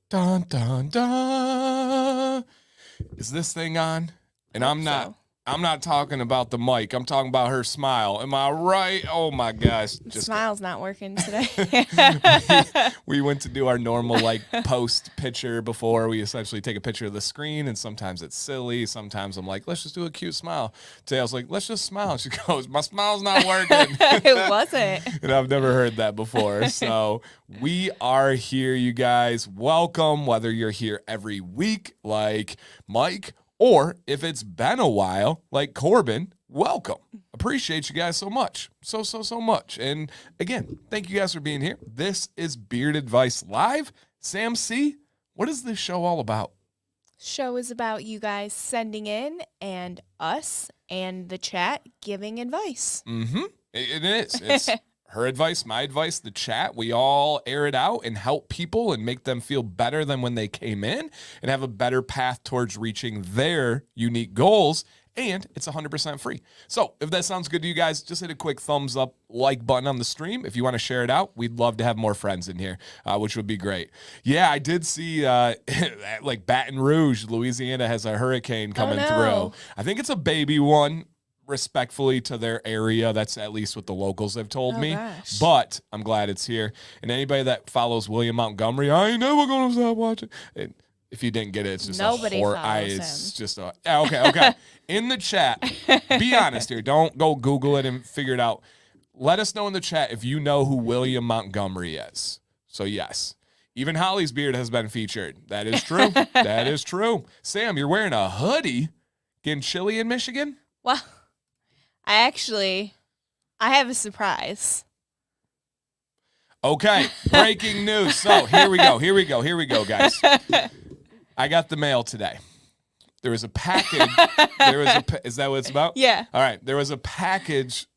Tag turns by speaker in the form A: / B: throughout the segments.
A: Dun, dun, dun. Is this thing on? And I'm not talking about the mic. I'm talking about her smile. Am I right? Oh my gosh.
B: The smile's not working today.
A: we went to do our normal like post picture before. We essentially take a picture of the screen, and sometimes it's silly. Sometimes I'm like, let's just do a cute smile. Today I was like, let's just smile. And she goes, my smile's not working.
B: It wasn't.
A: And I've never heard that before. So we are here, you guys. Welcome, whether you're here every week like Mike, or if it's been a while, like Corbin, welcome. Appreciate you guys so much. So much. And again, thank you guys for being here. This is Beard Advice Live. Sam C., what is this show all about?
B: Show is about you guys sending in and us and the chat giving advice.
A: Mm-hmm. It is. It's her advice, my advice, the chat. We all air it out and help people and make them feel better than when they came in and have a better path towards reaching their unique goals. And it's 100% free. So if that sounds good to you guys, just hit a quick thumbs up, like button on the stream. If you want to share it out, we'd love to have more friends in here, which would be great. Yeah, I did see like Baton Rouge, Louisiana has a hurricane coming through. I think it's a baby one. Respectfully to their area. That's at least what the locals have told me.
B: Gosh.
A: But I'm glad it's here. And anybody that follows William Montgomery, I ain't never going to stop watching. If you didn't get it, it's just
B: Nobody
A: a horror.
B: follows
A: It's
B: him.
A: just a okay. In the chat, be honest here. Don't go Google it and figure it out. Let us know in the chat if you know who William Montgomery is. So yes. Even Holly's beard has been featured. That is true. That is true. Sam, you're wearing a hoodie. Getting chilly in Michigan?
B: Well, I have a surprise.
A: Okay, breaking news. So here we go, guys. I got the mail today. There was a package. Is that what it's about?
B: Yeah.
A: All right. There was a package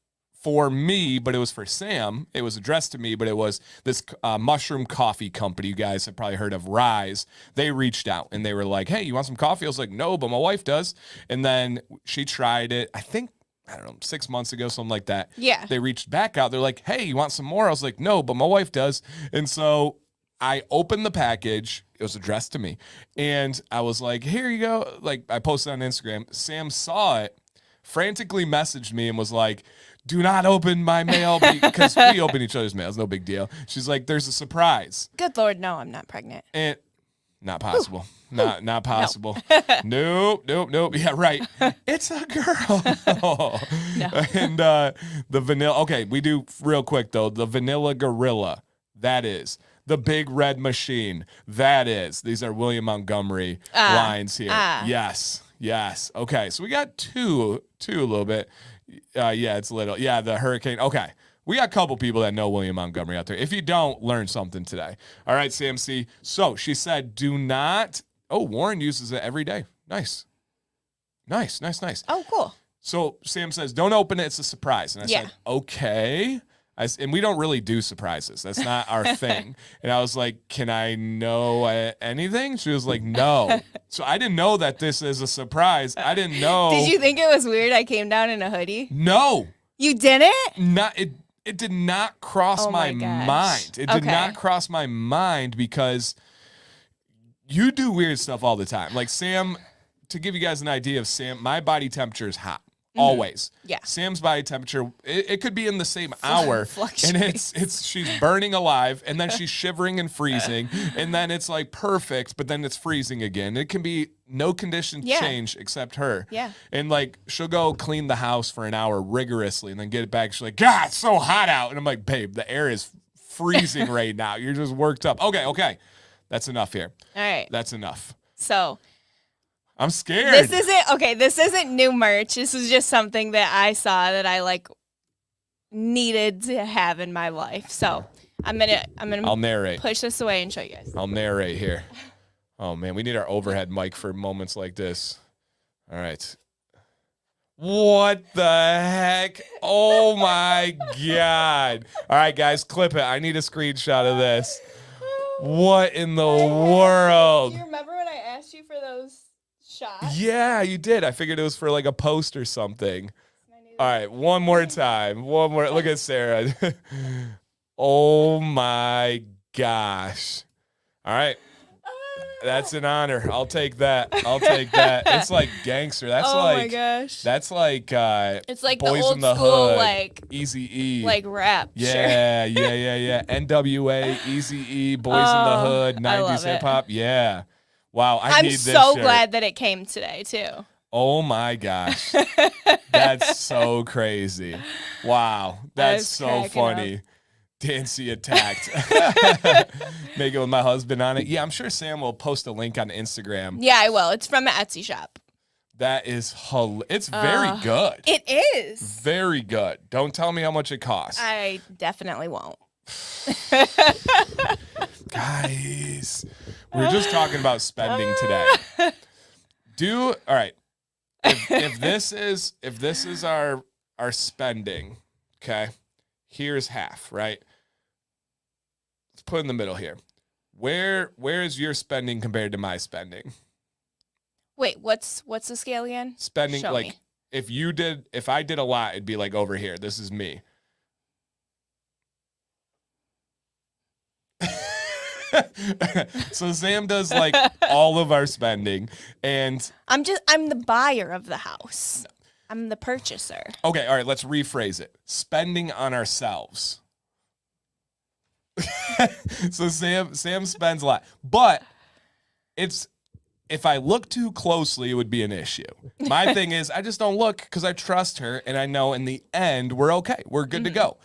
A: for me, but it was for Sam. It was addressed to me, but it was this mushroom coffee company. You guys have probably heard of Rise. They reached out and they were like, hey, you want some coffee? I was like, no, but my wife does. And then she tried it. I don't know, 6 months ago, something like that.
B: Yeah.
A: They reached back out. They're like, hey, you want some more? I was like, no, but my wife does. And so I opened the package. It was addressed to me. And I was like, here you go. Like, I posted on Instagram. Sam saw it, frantically messaged me and was like, do not open my mail because we open each other's mail. It's no big deal. She's like, there's a surprise.
B: Good Lord, no, I'm not pregnant.
A: And not possible. Not possible. No. Nope. Yeah, right. It's a girl.
B: No.
A: And the vanilla. Okay, we do real quick though. The vanilla gorilla. That is. The big red machine. That is. These are William Montgomery lines here. Yes. Okay, so we got two a little bit. Yeah, it's a little. Yeah, the hurricane. Okay. We got a couple people that know William Montgomery out there. If you don't, learn something today. All right, Sam C. So she said, do not. Oh, Warren uses it every day. Nice.
B: Oh, cool.
A: So Sam says, don't open it. It's a surprise. And I said, okay. And we don't really do surprises. That's not our thing. And I was like, can I know anything? She was like, no. So I didn't know that this is a surprise. I didn't know.
B: Did you think it was weird I came down in a hoodie?
A: No.
B: You didn't?
A: It did not cross my mind. It did not cross my mind because you do weird stuff all the time. Like Sam, to give you guys an idea of Sam, my body temperature is hot. Always.
B: Yeah.
A: Sam's body temperature, it could be in the same hour. And it's she's burning alive, and then she's shivering and freezing, and then it's like perfect, but then it's freezing again. It can be no condition change except her.
B: Yeah.
A: And like she'll go clean the house for an hour rigorously and then get it back. She's like, God, it's so hot out. And I'm like, babe, the air is freezing right now. You're just worked up. Okay. That's enough here.
B: All right.
A: That's enough.
B: So
A: I'm scared.
B: This isn't new merch. This is just something that I saw that I like needed to have in my life. So I'll
A: narrate.
B: Push this away and show you guys.
A: I'll narrate here. Oh man, we need our overhead mic for moments like this. All right. What the heck? Oh my God. All right, guys, clip it. I need a screenshot of this. What in the world?
B: Do you remember when I asked you for those shots?
A: Yeah, you did. I figured it was for like a post or something. All right, one more time. One more. Look at Sarah. Oh my gosh. All right. That's an honor. I'll take that. It's like gangster. That's
B: my gosh.
A: That's like
B: It's like
A: Boys
B: the old
A: in the
B: school,
A: Hood,
B: like
A: Eazy-E.
B: like rap.
A: Yeah, yeah. NWA, Eazy-E, Boys in the Hood, 90s hip hop. Yeah. Wow, I need this
B: so
A: shirt.
B: glad that it came today too.
A: Oh my gosh. That's so crazy. Wow. That's so funny. Dancy attacked. Make it with my husband on it. Yeah, I'm sure Sam will post a link on Instagram.
B: Yeah, I will. It's from the Etsy shop.
A: That is it's very good.
B: It is.
A: Very good. Don't tell me how much it costs.
B: I definitely won't.
A: Guys, we were just talking about spending today. All right. If this is our spending, okay? Here's half, right? Let's put in the middle here. Where is your spending compared to my spending?
B: Wait, what's the scale again?
A: Spending,
B: Show
A: like
B: me.
A: if I did a lot, it'd be like over here. This is me. So Sam does like all of our spending, and
B: I'm the buyer of the house. I'm the purchaser.
A: okay, all right, let's rephrase it. Spending on ourselves. So Sam spends a lot. But if I look too closely, it would be an issue. My thing is I just don't look because I trust her and I know in the end we're okay. We're good to go.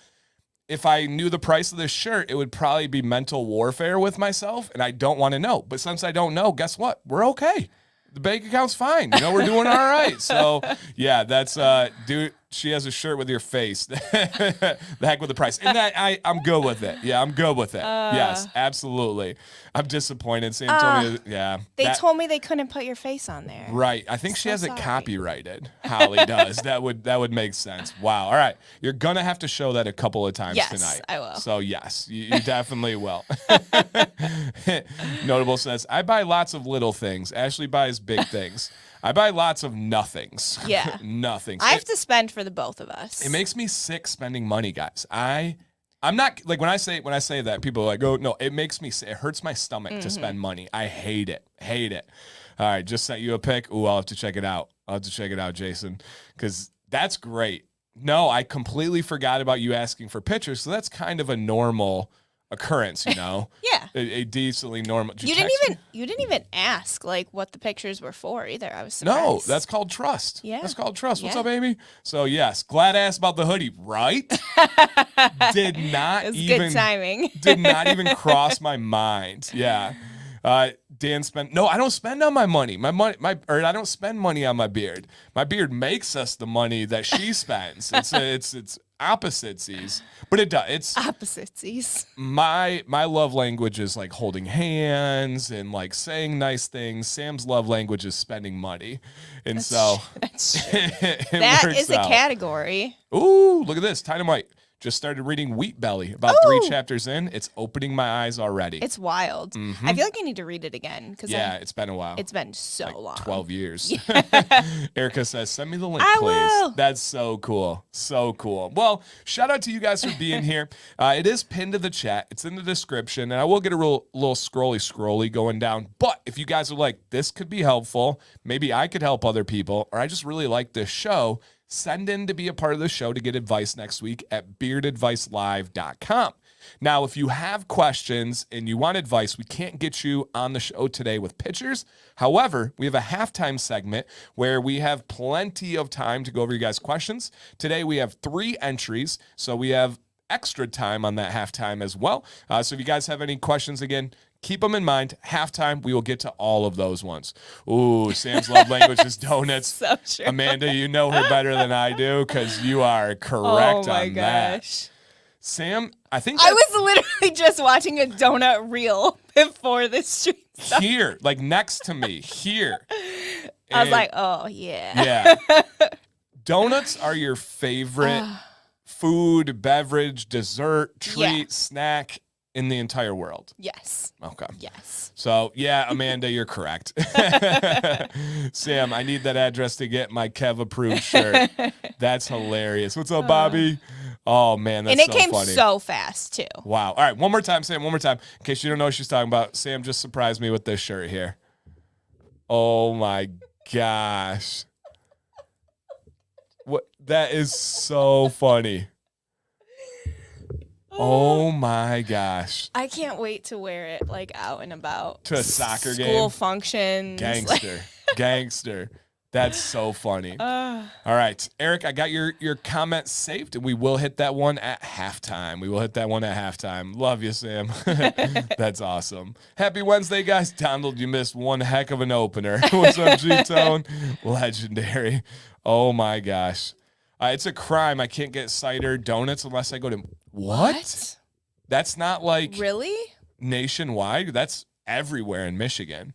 A: If I knew the price of this shirt, it would probably be mental warfare with myself, and I don't want to know. But since I don't know, guess what? We're okay. The bank account's fine. You know, we're doing all right. So, yeah, that's, dude, she has a shirt with your face. The heck with the price. And that, I'm good with it. Yeah, I'm good with it. Yes, absolutely. I'm disappointed. Sam told me, yeah.
B: They told me they couldn't put your face on there.
A: Right. I think she has it
B: sorry.
A: copyrighted. Holly does. That would make sense. Wow. All right. You're going to have to show that a couple of times tonight.
B: I will.
A: So, yes, you definitely will. Notable says, I buy lots of little things. Ashley buys big things. I buy lots of nothings.
B: Yeah.
A: Nothings.
B: I have to spend for the both of us.
A: It makes me sick spending money, guys. I'm not like when I say that, people are like, oh no, it makes me it hurts my stomach to spend money. I hate it. All right, just sent you a pic. Ooh, I'll have to check it out. Jason, because that's great. No, I completely forgot about you asking for pictures. So that's kind of a normal occurrence, you know.
B: Yeah.
A: A decently normal.
B: You didn't even ask like what the pictures were for either. I was surprised.
A: No, that's called trust.
B: Yeah.
A: That's called trust. What's
B: Yeah.
A: up, Amy? So yes, glad ass about the hoodie, right? Did not
B: It was
A: even
B: good timing.
A: did not even cross my mind. Yeah. Dan no, I don't spend on my money. I don't spend money on my beard. My beard makes us the money that she spends. It's opposites, but it does. It's
B: Opposites.
A: my love language is like holding hands and like saying nice things. Sam's love language is spending money, and
B: That's true.
A: it
B: That
A: works
B: is a
A: out.
B: category.
A: Ooh, look at this. Dynamite. Just started reading Wheat Belly. About 3 chapters in. It's opening my eyes already.
B: It's wild. I feel like I need to read it again because
A: it's been a while.
B: it's been so long.
A: 12 years. Erica says, send me the link,
B: I
A: please.
B: will.
A: That's so cool. So cool. Well, shout out to you guys for being here. It is pinned to the chat. It's in the description. And I will get a little scrolly going down. But if you guys are like, this could be helpful, maybe I could help other people, or I just really like this show, send in to be a part of the show to get advice next week at beardadvicelive.com. Now, if you have questions and you want advice, we can't get you on the show today with pictures. However, we have a halftime segment where we have plenty of time to go over you guys' questions. Today, we have 3 entries, so we have extra time on that halftime as well. So if you guys have any questions, again, keep them in mind. Halftime, we will get to all of those ones. Ooh, Sam's love language is donuts.
B: So true.
A: Amanda, you know her better than I do because you are correct on that.
B: Gosh.
A: Sam, I think
B: I was literally just watching a donut reel before this stream.
A: here, like next to me, here.
B: I was
A: And-
B: like, oh yeah.
A: yeah. Donuts are your favorite food, beverage, dessert, treat,
B: Yeah.
A: snack in the entire world.
B: Yes.
A: Okay.
B: Yes.
A: So, yeah, Amanda, you're correct. Sam, I need that address to get my Kev approved shirt. That's hilarious. What's up, Bobby? Oh, man, that's
B: And it
A: so
B: came
A: funny.
B: so fast, too.
A: Wow. All right, one more time, Sam, one more time. In case you don't know what she's talking about, Sam just surprised me with this shirt here. Oh, my gosh. What? That is so funny. Oh my gosh.
B: I can't wait to wear it like out and about.
A: To a soccer game.
B: School functions.
A: Gangster. Gangster. That's so funny. All right. Eric, I got your comment saved, and we will hit that one at halftime. Love you, Sam. That's awesome. Happy Wednesday, guys. Donald, you missed one heck of an opener. What's up, G-Tone? Legendary. Oh my gosh. It's a crime. I can't get cider donuts unless I go to... What? That's not like
B: really
A: nationwide. That's everywhere in Michigan.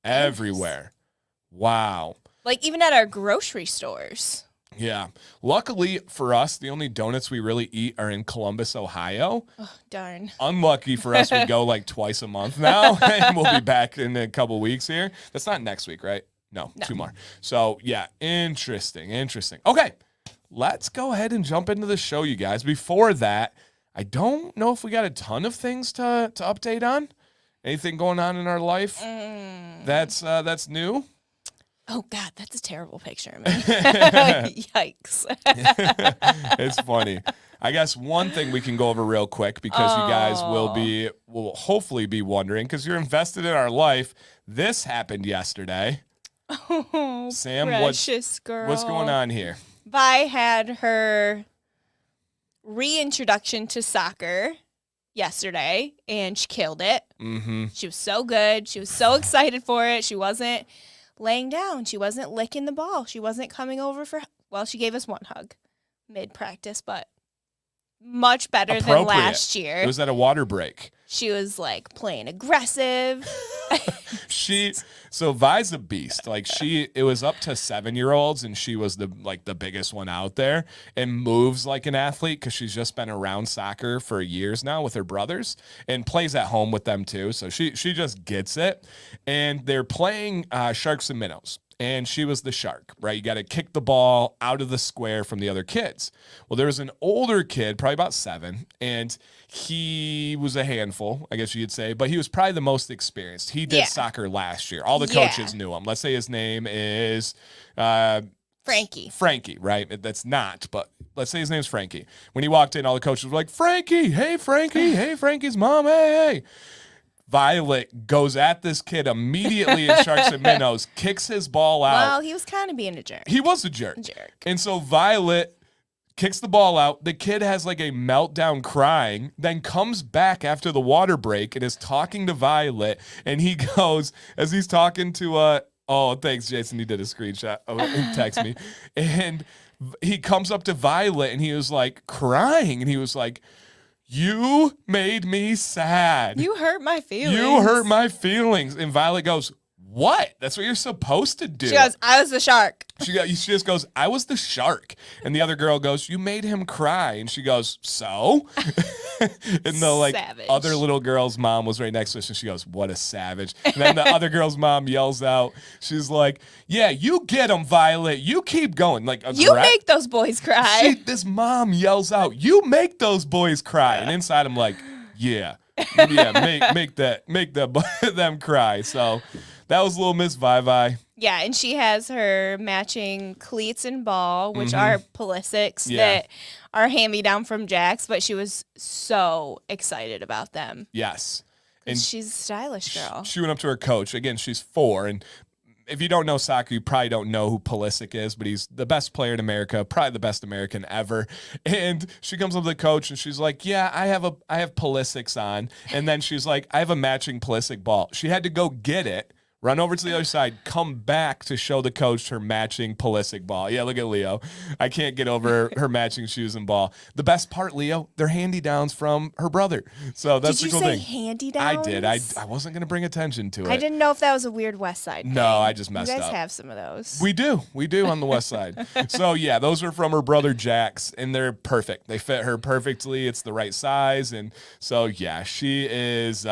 A: Everywhere. Wow.
B: Like even at our grocery stores.
A: Yeah. Luckily for us, the only donuts we really eat are in Columbus, Ohio.
B: Oh, darn.
A: Unlucky for us, we go like twice a month now, and we'll be back in a couple weeks here. That's not next week, right? No, 2 more. So, yeah, interesting. Okay. Let's go ahead and jump into the show, you guys. Before that, I don't know if we got a ton of things to update on. Anything going on in our life that's new?
B: Oh, God, that's a terrible picture of me. Yikes.
A: It's funny. I guess one thing we can go over real quick because you guys will hopefully be wondering because you're invested in our life. This happened yesterday.
B: Oh,
A: Sam,
B: precious girl.
A: What's going on here?
B: Vi had her reintroduction to soccer yesterday, and she killed it.
A: Mm-hmm.
B: She was so good. She was so excited for it. She wasn't laying down. She wasn't licking the ball. She wasn't coming over for, well, she gave us one hug mid-practice, but much better than last year.
A: It was at a water break.
B: She was like playing aggressive.
A: So Vi's a beast. Like it was up to 7-year-olds, and she was the biggest one out there, and moves like an athlete because she's just been around soccer for years now with her brothers and plays at home with them too. So she just gets it. And they're playing sharks and minnows. And she was the shark, right? You got to kick the ball out of the square from the other kids. Well, there was an older kid, probably about 7, and he was a handful, I guess you could say, but he was probably the most experienced. He did soccer last year. All the coaches knew him. Let's say his name is
B: Frankie.
A: Frankie, right? That's not, but let's say his name's Frankie. When he walked in, all the coaches were like, Frankie, hey, Frankie's mom, hey. Violet goes at this kid immediately in Sharks and Minnows, kicks his ball out.
B: Well, he was kind of being a jerk.
A: He was a jerk. And so Violet kicks the ball out. The kid has like a meltdown crying, then comes back after the water break and is talking to Violet. And he goes, as he's talking to, oh, thanks, Jason. He did a screenshot. Oh, he texted me. And he comes up to Violet and he was like crying. And he was like, you made me sad.
B: You hurt my feelings.
A: And Violet goes, what? That's what you're supposed to do.
B: She goes, I was the shark.
A: She just goes, I was the shark. And the other girl goes, you made him cry. And she goes, so? And the
B: savage.
A: Other little girl's mom was right next to us, and she goes, what a savage. And then the other girl's mom yells out, she's like, yeah, you get him, Violet. You keep going.
B: You make those boys cry.
A: This mom yells out, you make those boys cry. And inside I'm like, yeah, make them cry. So that was little Miss Vi.
B: Yeah, and she has her matching cleats and ball, which are Pulisics that are hand-me-down from Jax, but she was so excited about them.
A: Yes.
B: And she's a stylish girl.
A: She went up to her coach. Again, she's 4, and if you don't know soccer, you probably don't know who Pulisic is, but he's the best player in America, probably the best American ever. And she comes up to the coach and she's like, yeah, I have Pulisics on. And then she's like, I have a matching Pulisic ball. She had to go get it, Run over to the other side, come back to show the coach her matching Pulisic ball. Yeah, look at Leo. I can't get over her matching shoes and ball. The best part, Leo, they're handy-downs from her brother. So that's the cool thing.
B: Did you say handy-downs?
A: I did. I wasn't going to bring attention to it.
B: I didn't know if that was a weird West Side thing.
A: No, I just messed up.
B: You guys have some of those.
A: We do on the West Side. So yeah, those are from her brother Jax, and they're perfect. They fit her perfectly. It's the right size, and so yeah, she is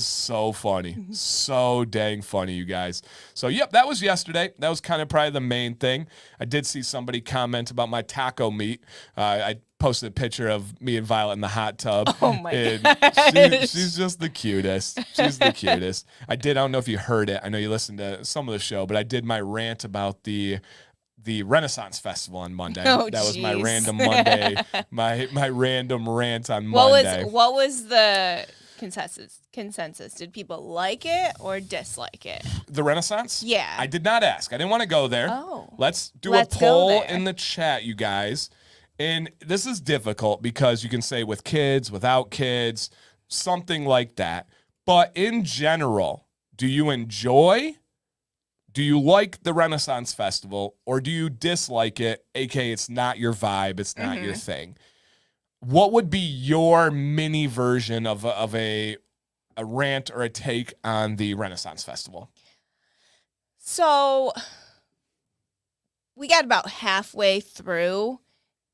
A: so funny. So dang funny, you guys. So, yep, that was yesterday. That was kind of probably the main thing. I did see somebody comment about my taco meat. I posted a picture of me and Violet in the hot tub.
B: Oh, my
A: gosh. She's just the cutest. She's the cutest. I don't know if you heard it. I know you listened to some of the show, but I did my rant about the Renaissance Festival on Monday.
B: Oh,
A: that was my
B: geez.
A: random Monday, my random rant on Monday.
B: What was the consensus? Did people like it or dislike it?
A: The Renaissance?
B: Yeah.
A: I did not ask. I didn't want to go there.
B: Oh.
A: Let's do
B: Let's
A: a poll
B: go there.
A: in the chat, you guys. And this is difficult because you can say with kids, without kids, something like that. But in general, do you like the Renaissance Festival, or do you dislike it, aka it's not your vibe, it's not your thing? What would be your mini version of a rant or a take on the Renaissance Festival?
B: So we got about halfway through,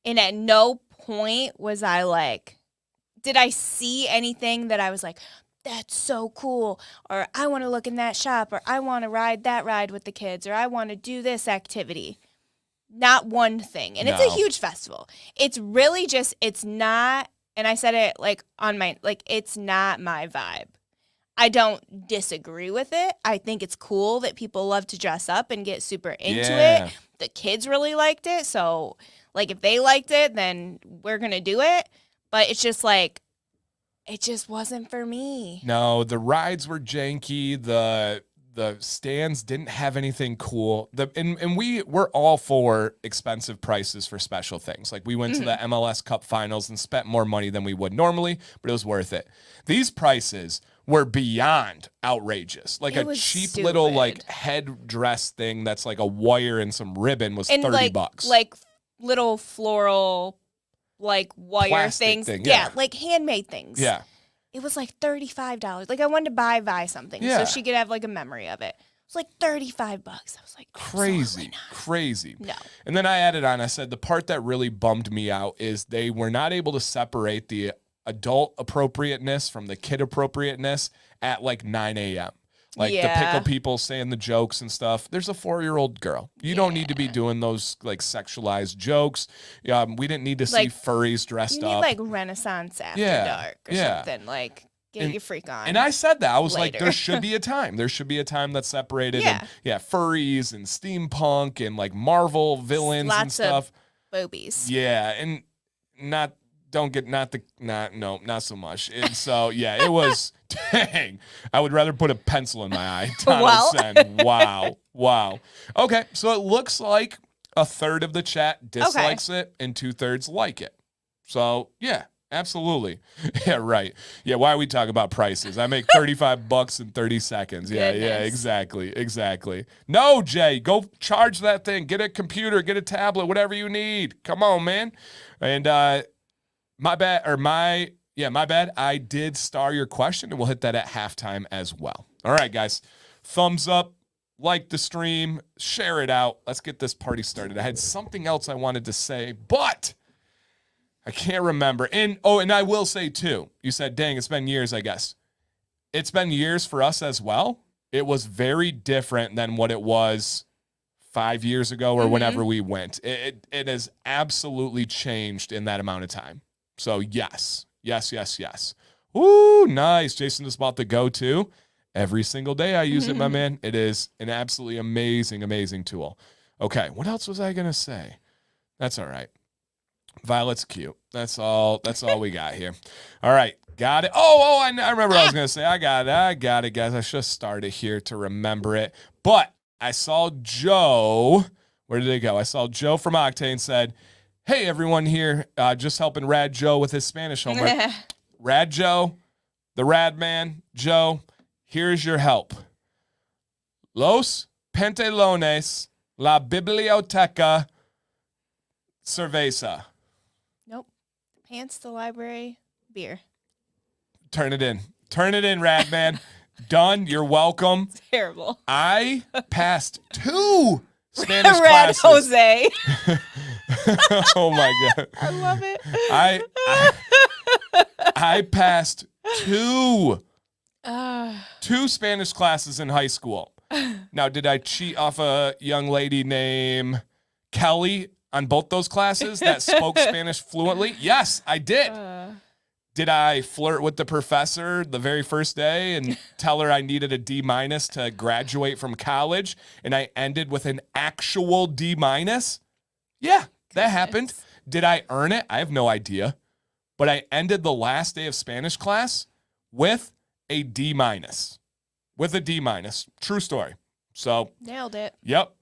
B: and at no point was I like, did I see anything that I was like, that's so cool, or I want to look in that shop, or I want to ride that ride with the kids, or I want to do this activity. Not one thing. And it's a huge festival. It's really just, it's not, and I said it like on my, like, it's not my vibe. I don't disagree with it. I think it's cool that people love to dress up and get super into it. The kids really liked it. So, like, if they liked it, then we're going to do it. But it's just like, it just wasn't for me.
A: No, the rides were janky. The stands didn't have anything cool. And we're all for expensive prices for special things. Like we went to the MLS Cup Finals and spent more money than we would normally, but it was worth it. These prices were beyond outrageous. Like a cheap little like head dress thing that's like a wire and some ribbon was
B: and
A: $30.
B: Like little floral like wire
A: Plastic
B: things.
A: thing, yeah.
B: Like handmade things.
A: Yeah.
B: It was like $35. Like I wanted to buy Vi something so she could have like a memory of it. It was like $35. I was like,
A: crazy.
B: No.
A: And then I added on, I said the part that really bummed me out is they were not able to separate the adult appropriateness from the kid appropriateness at like 9 a.m. Like the pickle people saying the jokes and stuff. There's a 4-year-old girl. You don't need to be doing those like sexualized jokes. We didn't need to see furries dressed up.
B: You need like Renaissance After Dark or something. Like get your freak on.
A: And I said that. I was like, there should be a time. There should be a time that's separated.
B: Yeah.
A: And, furries and steampunk and like Marvel villains and stuff.
B: Of boobies.
A: Yeah, and not so much. And so it was dang. I would rather put a pencil in my eye. Wow. Okay, so it looks like a third of the chat dislikes it and 2/3 like it. So yeah, absolutely. Yeah, right. Yeah, why are we talking about prices? I make $35 in 30 seconds. Yeah, exactly. No, Jay, go charge that thing. Get a computer, get a tablet, whatever you need. Come on, man. And my bad. I did star your question, and we'll hit that at halftime as well. All right, guys. Thumbs up, like the stream, share it out. Let's get this party started. I had something else I wanted to say, but I can't remember. And I will say, too, you said, dang, it's been years, I guess. It's been years for us as well. It was very different than what it was 5 years ago or whenever we went. It has absolutely changed in that amount of time. So yes. Ooh, nice. Jason just bought the go-to. Every single day I use it, my man. It is an absolutely amazing tool. Okay, what else was I going to say? That's all right. Violet's cute. That's all we got here. All right, got it. I remember what I was going to say. I got it, guys. I should have started here to remember it. But I saw Joe. Where did it go? I saw Joe from Octane said, hey, everyone here, just helping Rad Joe with his Spanish homework. Rad Joe, the Rad Man, Joe, here's your help. Los pantalones, la biblioteca, cerveza.
B: Nope. Pants, the library, beer.
A: Turn it in. Turn it in, Radman. Done. You're welcome.
B: Terrible.
A: I passed 2 Spanish
B: Red
A: classes.
B: Jose.
A: Oh my God.
B: I love it.
A: I passed 2 Spanish classes in high school. Now, did I cheat off a young lady named Kelly on both those classes that spoke Spanish fluently? Yes, I did. Did I flirt with the professor the very first day and tell her I needed a D- to graduate from college, and I ended with an actual D-? Yeah, that happened. Did I earn it? I have no idea. But I ended the last day of Spanish class with a D-. With a D-. True story. So
B: nailed it.
A: Yep.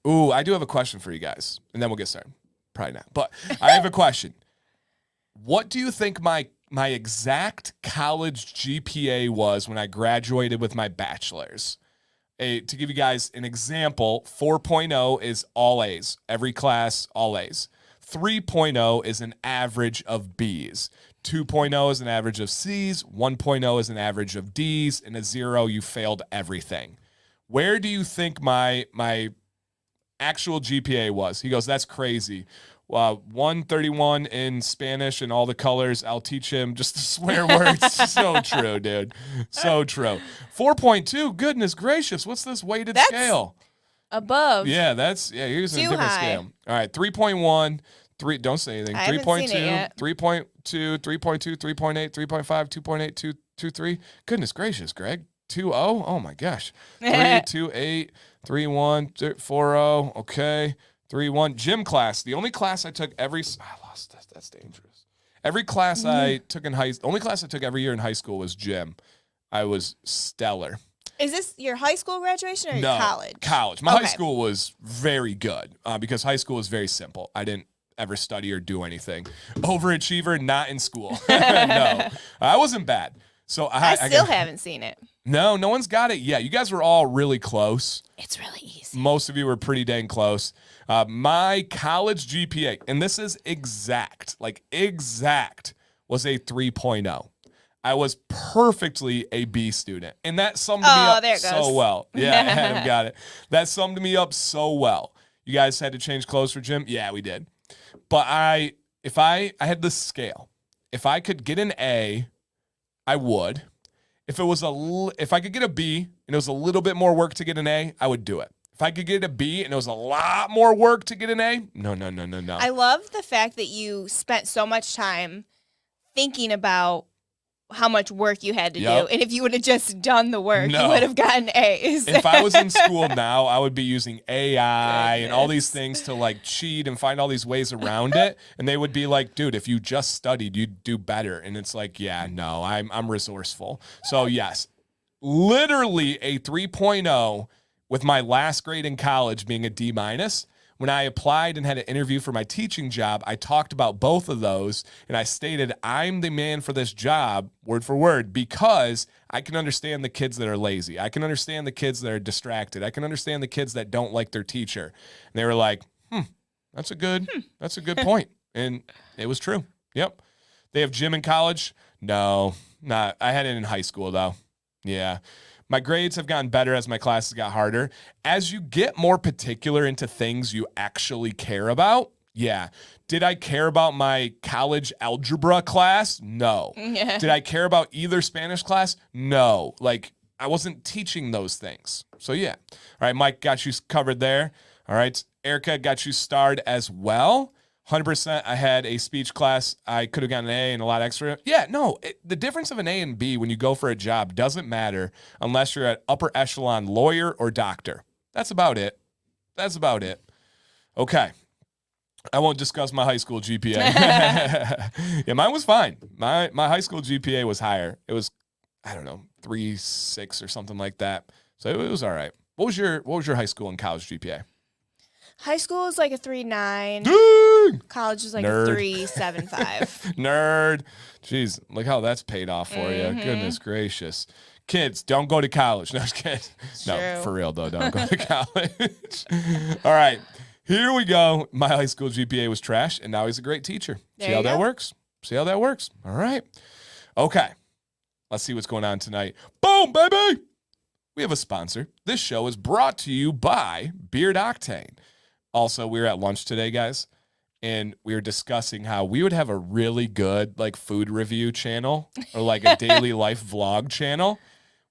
A: Ooh, I do have a question for you guys, and then we'll get started. Probably not, but I have a question. What do you think my exact college GPA was when I graduated with my bachelor's? To give you guys an example, 4.0 is all A's. Every class, all A's. 3.0 is an average of B's. 2.0 is an average of C's. 1.0 is an average of D's. And a 0, you failed everything. Where do you think my actual GPA was? He goes, that's crazy. 131 in Spanish and all the colors. I'll teach him just the swear words. So true, dude. So true. 4.2. Goodness gracious. What's this weighted scale?
B: Above.
A: Yeah, here's a different
B: high.
A: scale. All right, 3.1. Don't say anything.
B: I haven't seen it yet.
A: 3.2, 3.2, 3.8, 3.5, 2.8, 2.3. Goodness gracious, Greg. 2.0. Oh my gosh. 3.28, 3.1, 4.0. Okay. 3.1. Gym class. The only class I took I lost this. That's dangerous. Every class I took only class I took every year in high school was gym. I was stellar.
B: Is this your high school graduation or your college?
A: College. My high school was very good because high school was very simple. I didn't ever study or do anything. Overachiever, not in school. No, I wasn't bad. So I still
B: haven't seen it.
A: No one's got it yet. You guys were all really close.
B: It's really easy.
A: Most of you were pretty dang close. My college GPA, and this is exact, was a 3.0. I was perfectly a B student, and that summed me up so well. Yeah, I had him got it. That summed me up so well. You guys had to change clothes for gym? Yeah, we did. But if I had this scale. If I could get an A, I would. If I could get a B and it was a little bit more work to get an A, I would do it. If I could get a B and it was a lot more work to get an A, no.
B: I love the fact that you spent so much time thinking about how much work you had to do. And if you would have just done the work, you would have gotten A's.
A: If I was in school now, I would be using AI and all these things to cheat and find all these ways around it. And they would be like, dude, if you just studied, you'd do better. And it's like, yeah, no, I'm resourceful. So yes, literally a 3.0 with my last grade in college being a D-. When I applied and had an interview for my teaching job, I talked about both of those, and I stated, I'm the man for this job, word for word, because I can understand the kids that are lazy. I can understand the kids that are distracted. I can understand the kids that don't like their teacher. And they were like, that's a good point. And it was true. Yep. They have gym in college? No, not. I had it in high school, though. Yeah. My grades have gotten better as my classes got harder. As you get more particular into things you actually care about, yeah. Did I care about my college algebra class? No.
B: Yeah.
A: Did I care about either Spanish class? No. I wasn't teaching those things. So, yeah. All right, Mike got you covered there. All right, Erica got you starred as well. 100%, I had a speech class. I could have gotten an A and a lot extra. Yeah, no, the difference of an A and B when you go for a job doesn't matter unless you're an upper echelon lawyer or doctor. That's about it. Okay. I won't discuss my high school GPA. Yeah, mine was fine. My high school GPA was higher. It was, 3.6 or something like that. So it was all right. What was your high school and college GPA?
B: High school is like a 3.9.
A: Dang!
B: College is like
A: Nerd.
B: a 3.75.
A: Nerd. Jeez, look how that's paid off for you. Goodness gracious. Kids, don't go to college. No, just kidding. No,
B: true.
A: for real, though. Don't go to college. All right. Here we go. My high school GPA was trash, and now he's a great teacher.
B: There
A: See how
B: you
A: that
B: go.
A: works? See how that works? All right. Okay. Let's see what's going on tonight. Boom, baby. We have a sponsor. This show is brought to you by Beard Octane. Also, we were at lunch today, guys, and we were discussing how we would have a really good like food review channel or like a daily life vlog channel.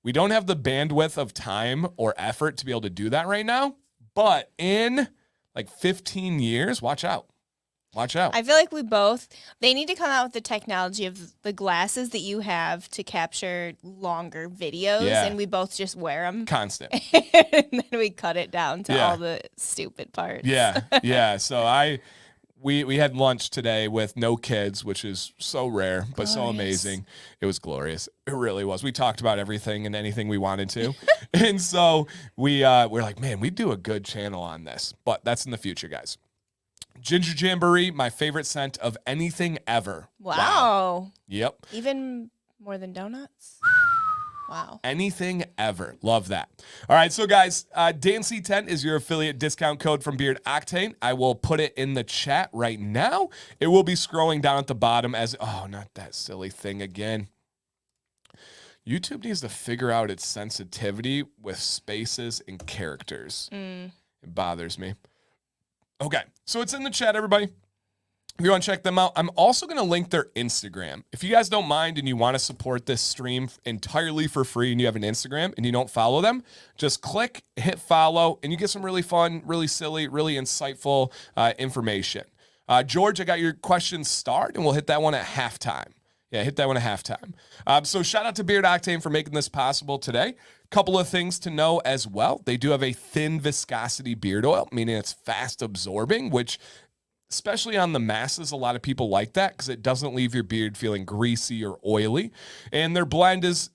A: We don't have the bandwidth of time or effort to be able to do that right now, but in like 15 years, watch out. Watch out.
B: I feel like they need to come out with the technology of the glasses that you have to capture longer videos,
A: Yeah.
B: and we both just wear them.
A: Constant.
B: And then we cut it down to
A: Yeah.
B: all the stupid parts.
A: Yeah. Yeah. So we had lunch today with no kids, which is so rare, but so
B: Glorious.
A: amazing. It was glorious. It really was. We talked about everything and anything we wanted to. And so we're like, man, we do a good channel on this, but that's in the future, guys. Ginger Jamboree, my favorite scent of anything ever.
B: Wow.
A: Yep.
B: Even more than donuts? Wow.
A: Anything ever. Love that. All right, so guys, DanC10 is your affiliate discount code from Beard Octane. I will put it in the chat right now. It will be scrolling down at the bottom as, oh, not that silly thing again. YouTube needs to figure out its sensitivity with spaces and characters. It bothers me. Okay, so it's in the chat, everybody. If you want to check them out, I'm also going to link their Instagram. If you guys don't mind and you want to support this stream entirely for free and you have an Instagram and you don't follow them, just click, hit follow, and you get some really fun, really silly, really insightful information. George, I got your question starred, and we'll hit that one at halftime. Yeah, hit that one at halftime. So shout out to Beard Octane for making this possible today. Couple of things to know as well. They do have a thin viscosity beard oil, meaning it's fast absorbing, which especially on the masses, a lot of people like that because it doesn't leave your beard feeling greasy or oily. And their blend is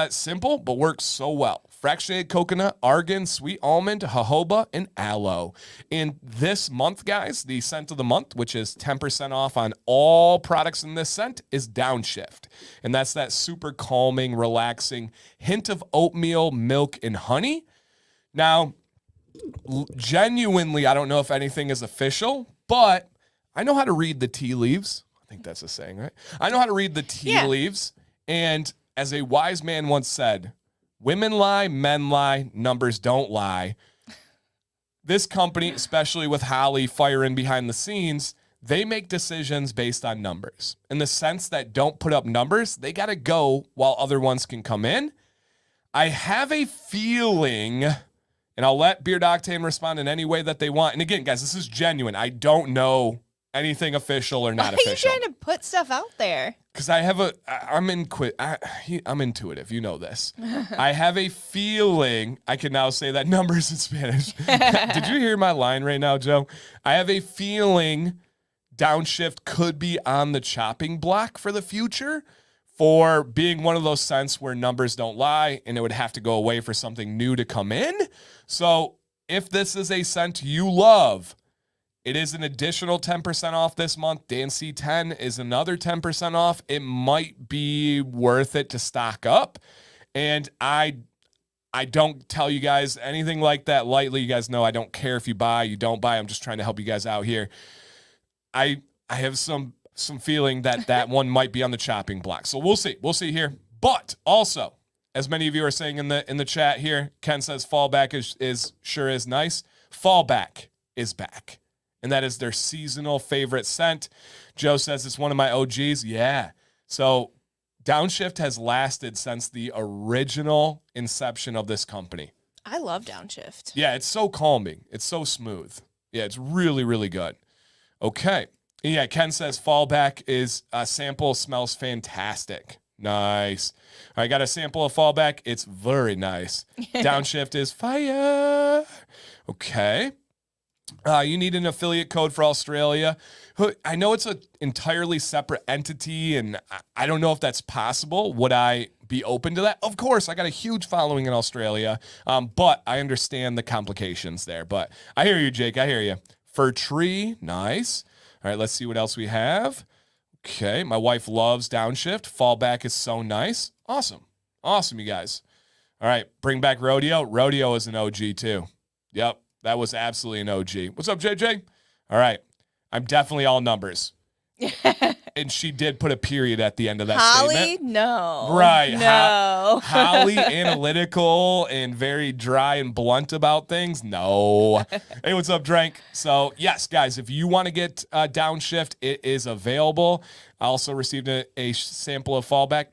A: simple, but works so well. Fractionated coconut, argan, sweet almond, jojoba, and aloe. And this month, guys, the scent of the month, which is 10% off on all products in this scent, is Downshift. And that's that super calming, relaxing hint of oatmeal, milk, and honey. Now, genuinely, I don't know if anything is official, but I know how to read the tea leaves. I think that's a saying, right? I know how to read the tea leaves. And as a wise man once said, women lie, men lie, numbers don't lie. This company, especially with Holly firing behind the scenes, they make decisions based on numbers. In the sense that don't put up numbers, they got to go while other ones can come in. I have a feeling, and I'll let Beard Octane respond in any way that they want. And again, guys, this is genuine. I don't know anything official or not official.
B: Why are you trying to put stuff out there?
A: Because I'm intuitive. You know this. I have a feeling, I can now say that numbers in Spanish. Did you hear my line right now, Joe? I have a feeling Downshift could be on the chopping block for the future for being one of those scents where numbers don't lie and it would have to go away for something new to come in. So if this is a scent you love, it is an additional 10% off this month. DanC10 is another 10% off. It might be worth it to stock up. And I don't tell you guys anything like that lightly. You guys know I don't care if you buy, you don't buy. I'm just trying to help you guys out here. I have some feeling that one might be on the chopping block. So we'll see. We'll see here. But also, as many of you are saying in the chat here, Ken says fallback is sure is nice. Fallback is back. And that is their seasonal favorite scent. Joe says it's one of my OGs. Yeah. So Downshift has lasted since the original inception of this company.
B: I love Downshift.
A: Yeah, it's so calming. It's so smooth. Yeah, it's really, really good. Okay. Yeah, Ken says fallback is a sample, smells fantastic. Nice. I got a sample of fallback. It's very nice. Downshift is fire. Okay. You need an affiliate code for Australia. I know it's an entirely separate entity, and I don't know if that's possible. Would I be open to that? Of course, I got a huge following in Australia, but I understand the complications there. But I hear you, Jake. I hear you. Fir tree, nice. All right, let's see what else we have. Okay, my wife loves downshift. Fallback is so nice. Awesome. Awesome, you guys. All right, bring back rodeo. Rodeo is an OG too. Yep, that was absolutely an OG. What's up, JJ? All right, I'm definitely all numbers. And she did put a period at the end of that statement.
B: No.
A: Right.
B: No.
A: Holly, analytical and very dry and blunt about things. No. Hey, what's up, Drank? So, yes, guys, if you want to get downshift, it is available. I also received a sample of fallback.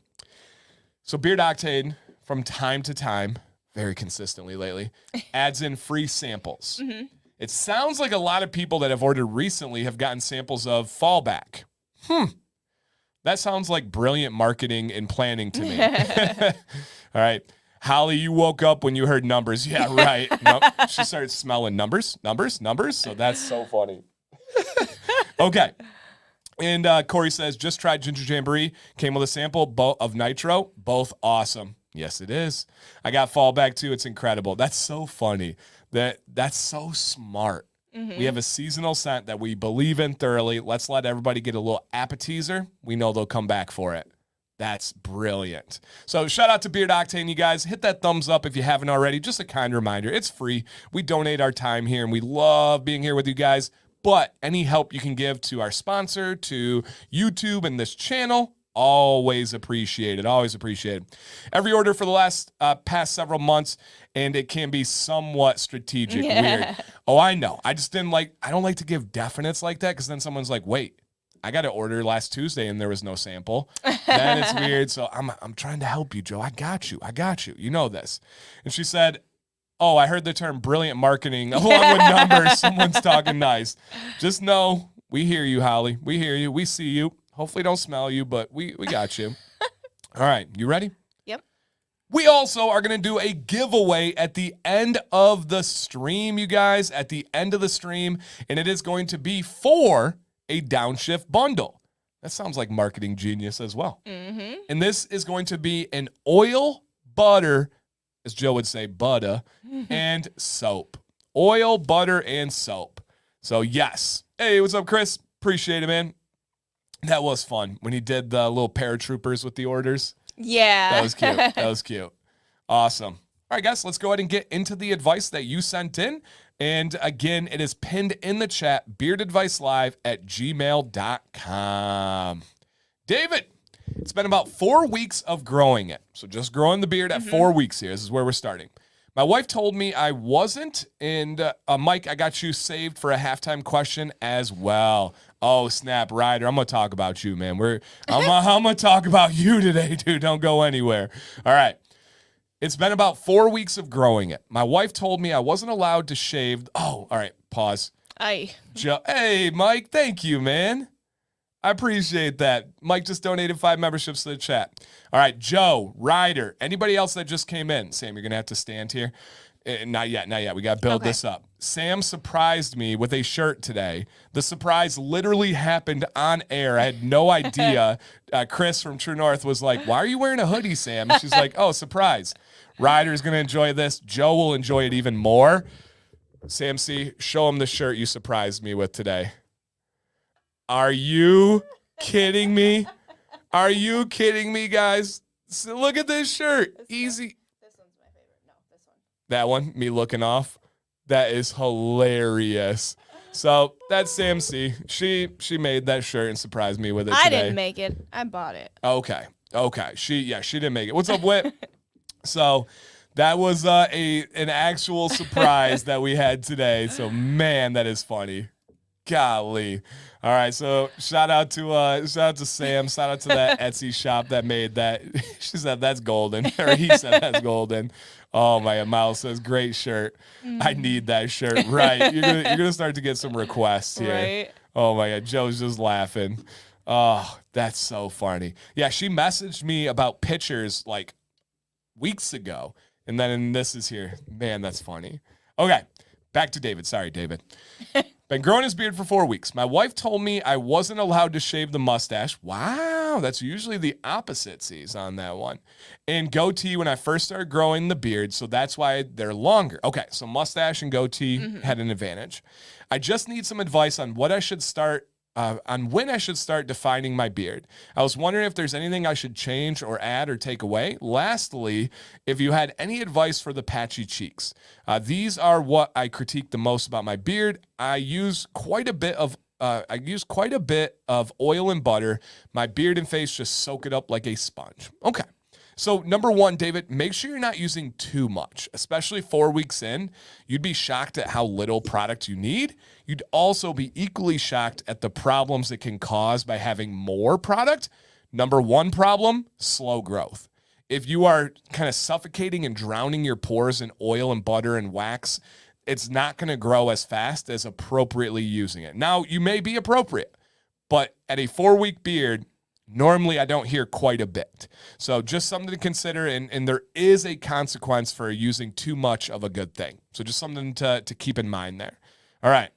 A: So, Beard Octane, from time to time, very consistently lately, adds in free samples. Mm-hmm. It sounds like a lot of people that have ordered recently have gotten samples of fallback. That sounds like brilliant marketing and planning to me. All right. Holly, you woke up when you heard numbers. Yeah, right. Nope. She started smelling numbers. So that's so funny. Okay. And Corey says, just tried Ginger Jamboree. Came with a sample of Nitro. Both awesome. Yes, it is. I got fallback too. It's incredible. That's so funny. That's so smart. Mm-hmm. We have a seasonal scent that we believe in thoroughly. Let's let everybody get a little appetizer. We know they'll come back for it. That's brilliant. So shout out to Beard Octane, you guys. Hit that thumbs up if you haven't already. Just a kind reminder. It's free. We donate our time here, and we love being here with you guys. But any help you can give to our sponsor, to YouTube and this channel, always appreciated. Always appreciated. Every order for the past several months, and it can be somewhat strategic. Weird. Oh, I know. I don't like to give definites like that because then someone's like, wait, I got to order last Tuesday and there was no sample. Then it's weird. So I'm trying to help you, Joe. I got you. You know this. And she said, oh, I heard the term brilliant marketing along with numbers. Someone's talking nice. Just know we hear you, Holly. We hear you. We see you. Hopefully don't smell you, but we got you. All right. You ready?
B: Yep.
A: We also are going to do a giveaway at the end of the stream, you guys, at the end of the stream, and it is going to be for a downshift bundle. That sounds like marketing genius as well. Mm-hmm. And this is going to be an oil, butter, as Joe would say, butter, and soap. Oil, butter, and soap. So, yes. Hey, what's up, Chris? Appreciate it, man. That was fun when he did the little paratroopers with the orders.
B: Yeah.
A: That was cute. Awesome. All right, guys, let's go ahead and get into the advice that you sent in. And again, it is pinned in the chat, beardadvicelive@gmail.com. David, it's been about 4 weeks of growing it. So just growing the beard at 4 weeks here. This is where we're starting. My wife told me I wasn't, and Mike, I got you saved for a halftime question as well. Oh, snap, Ryder, I'm going to talk about you, man. I'm going to talk about you today, dude. Don't go anywhere. All right. It's been about 4 weeks of growing it. My wife told me I wasn't allowed to shave. Oh, all right, pause. Hey, Mike, thank you, man. I appreciate that. Mike just donated 5 memberships to the chat. All right, Joe, Ryder, anybody else that just came in? Sam, you're going to have to stand here. Not yet. We got to build this up. Sam surprised me with a shirt today. The surprise literally happened on air. I had no idea. Chris from True North was like, why are you wearing a hoodie, Sam? And she's like, oh, surprise. Ryder's going to enjoy this. Joe will enjoy it even more. Sam C., show him the shirt you surprised me with today. Are you kidding me? Are you kidding me, guys? So look at this shirt. Easy.
B: This one's my favorite. No, this one.
A: That one, me looking off. That is hilarious. So that's Sam C. She made that shirt and surprised me with it today.
B: I didn't make it. I bought it.
A: Okay. She didn't make it. What's up, Whip? So that was an actual surprise that we had today. So man, that is funny. Golly. All right, so shout out to Sam. Shout out to that Etsy shop that made that. She said that's golden, or he said that's golden. Oh my God, Miles says great shirt. I need that shirt. Right, you're gonna start to get some requests here.
B: Right.
A: Oh my God, Joe's just laughing. Oh, that's so funny. Yeah, she messaged me about pictures like weeks ago, and then this is here. Man, that's funny. Okay, back to David. Sorry, David. Been growing his beard for 4 weeks. My wife told me I wasn't allowed to shave the mustache. Wow, that's usually the opposite sees on that one. And goatee when I first started growing the beard, so that's why they're longer. Okay, so mustache and goatee had an advantage. I just need some advice on what I should start on when I should start defining my beard. I was wondering if there's anything I should change or add or take away. Lastly, if you had any advice for the patchy cheeks. These are what I critique the most about my beard. I use quite a bit of oil and butter. My beard and face just soak it up like a sponge. Okay. So number one, David, make sure you're not using too much, especially 4 weeks in. You'd be shocked at how little product you need. You'd also be equally shocked at the problems it can cause by having more product. Number one problem, slow growth. If you are kind of suffocating and drowning your pores in oil and butter and wax, it's not going to grow as fast as appropriately using it. Now, you may be appropriate, but at a 4-week beard, normally I don't hear quite a bit. So just something to consider, and there is a consequence for using too much of a good thing. So just something to keep in mind there. All right.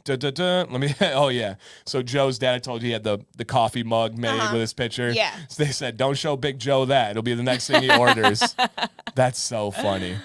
A: Let me, oh yeah. So Joe's dad, I told you he had the coffee mug made with his picture.
B: Yeah.
A: So they said, don't show Big Joe that. It'll be the next thing he orders. That's so funny.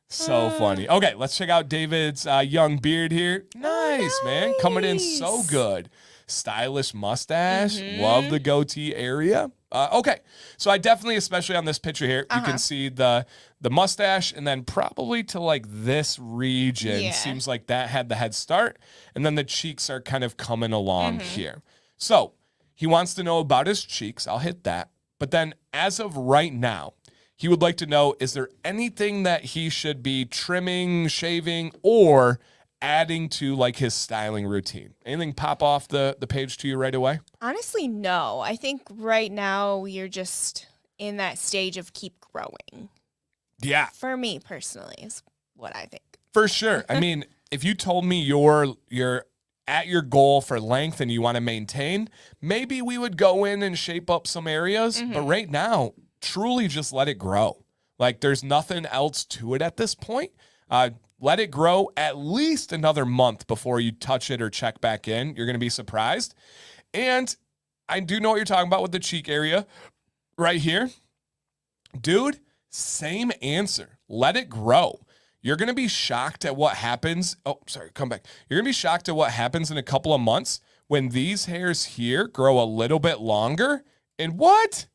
A: So funny. Okay, let's check out David's young beard here. Nice, man. Coming in so good. Stylish mustache. Love the goatee area. Okay, so I definitely, especially on this picture here, you can see the mustache, and then probably to like this region, seems like that had the head start, and then the cheeks are kind of coming along here. So he wants to know about his cheeks. I'll hit that. But then as of right now, he would like to know, is there anything that he should be trimming, shaving, or adding to like his styling routine? Anything pop off the page to you right away?
B: Honestly, no. I think right now you're just in that stage of keep growing.
A: Yeah.
B: For me personally is what I think.
A: For sure. I mean, if you told me you're at your goal for length and you want to maintain, maybe we would go in and shape up some areas. But right now, truly just let it grow. Like there's nothing else to it at this point. Let it grow at least another month before you touch it or check back in. You're going to be surprised. And I do know what you're talking about with the cheek area right here. Dude, same answer. Let it grow. You're going to be shocked at what happens. Oh, sorry, come back. You're going to be shocked at what happens in a couple of months when these hairs here grow a little bit longer. And what?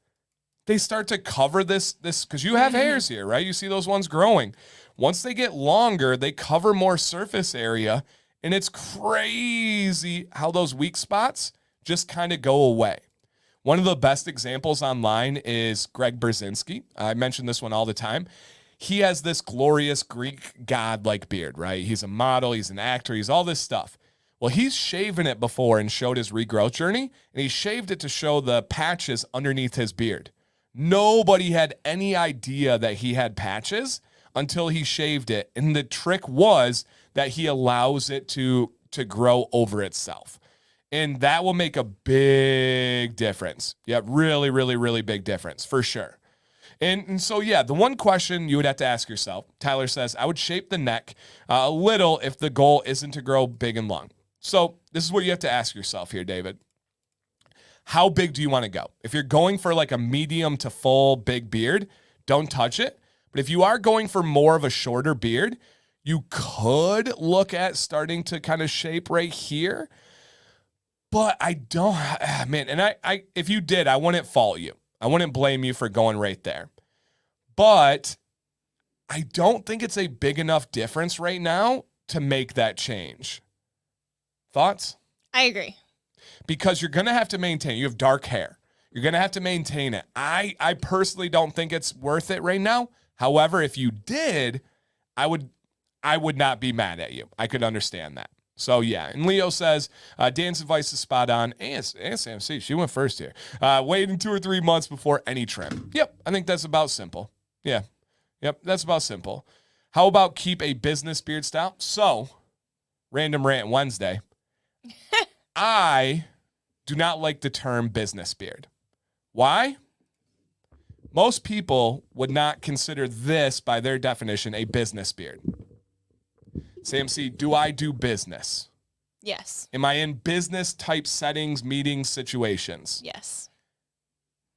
A: They start to cover this because you have hairs here, right? You see those ones growing. Once they get longer, they cover more surface area, and it's crazy how those weak spots just kind of go away. One of the best examples online is Greg Berzinski. I mention this one all the time. He has this glorious Greek god-like beard, right? He's a model, he's an actor, he's all this stuff. Well, he's shaven it before and showed his regrowth journey, and he shaved it to show the patches underneath his beard. Nobody had any idea that he had patches until he shaved it. And the trick was that he allows it to grow over itself. And that will make a big difference. Yeah, really, really, really big difference for sure. And so, yeah, the one question you would have to ask yourself, Tyler says, I would shape the neck a little if the goal isn't to grow big and long. So this is what you have to ask yourself here, David. How big do you want to go? If you're going for like a medium to full big beard, don't touch it. But if you are going for more of a shorter beard, you could look at starting to kind of shape right here. But I don't, man, and I if you did, I wouldn't fault you. I wouldn't blame you for going right there. But I don't think it's a big enough difference right now to make that change. Thoughts?
B: I agree.
A: Because you're going to have to maintain, you have dark hair. You're going to have to maintain it. I personally don't think it's worth it right now. However, if you did, I would not be mad at you. I could understand that. So, yeah. And Leo says, Dan's advice is spot on. And SMC, she went first here. Waiting 2 or 3 months before any trim. Yep, I think that's about simple. Yeah. Yep, that's about simple. How about keep a business beard style? So, Random Rant Wednesday. I do not like the term business beard. Why? Most people would not consider this, by their definition, a business beard. CMC, do I do business?
B: Yes.
A: Am I in business type settings, meetings, situations?
B: Yes.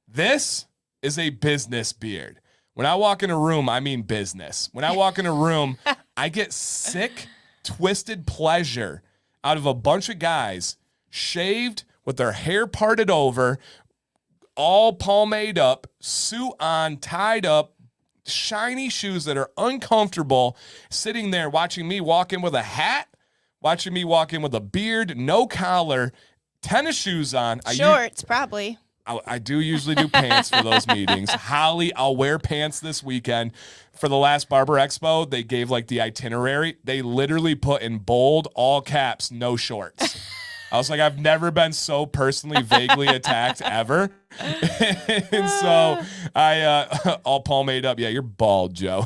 A: This is a business beard. When I walk in a room, I mean business. When I walk in a room, I get sick, twisted pleasure out of a bunch of guys shaved with their hair parted over, all pomade up, suit on, tied up, shiny shoes that are uncomfortable, sitting there watching me walk in with a hat, watching me walk in with a beard, no collar, tennis shoes on.
B: Shorts, probably.
A: I do usually do pants for those meetings. Holly, I'll wear pants this weekend. For the last Barber Expo, they gave like the itinerary. They literally put in bold, all caps, no shorts. I was like, I've never been so personally vaguely attacked ever. And so I all pomade up. Yeah, you're bald, Joe.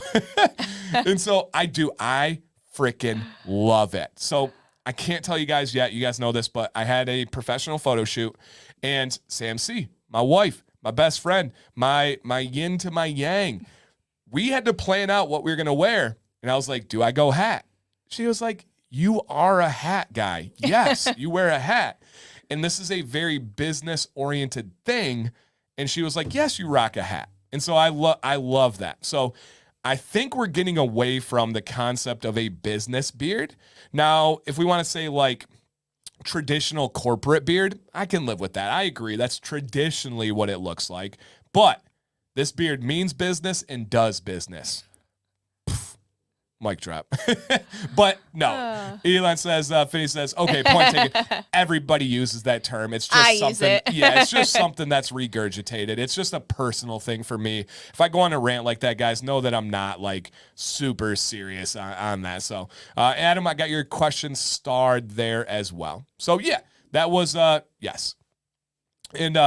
A: And so I freaking love it. So I can't tell you guys yet. You guys know this, but I had a professional photo shoot, and Sam C, my wife, my best friend, my yin to my yang, we had to plan out what we were going to wear. And I was like, do I go hat? She was like, you are a hat guy. Yes, you wear a hat. And this is a very business-oriented thing. And she was like, yes, you rock a hat. And so I love that. So I think we're getting away from the concept of a business beard. Now, if we want to say like traditional corporate beard, I can live with that. I agree. That's traditionally what it looks like. But this beard means business and does business. Mic drop. But no. Elon says, Finney says, okay, point taken. Everybody uses that term. It's just something. Yeah, it's just something that's regurgitated. It's just a personal thing for me. If I go on a rant like that, guys, know that I'm not like super serious on that. So, Adam, I got your question starred there as well. So yeah, that was, yes. And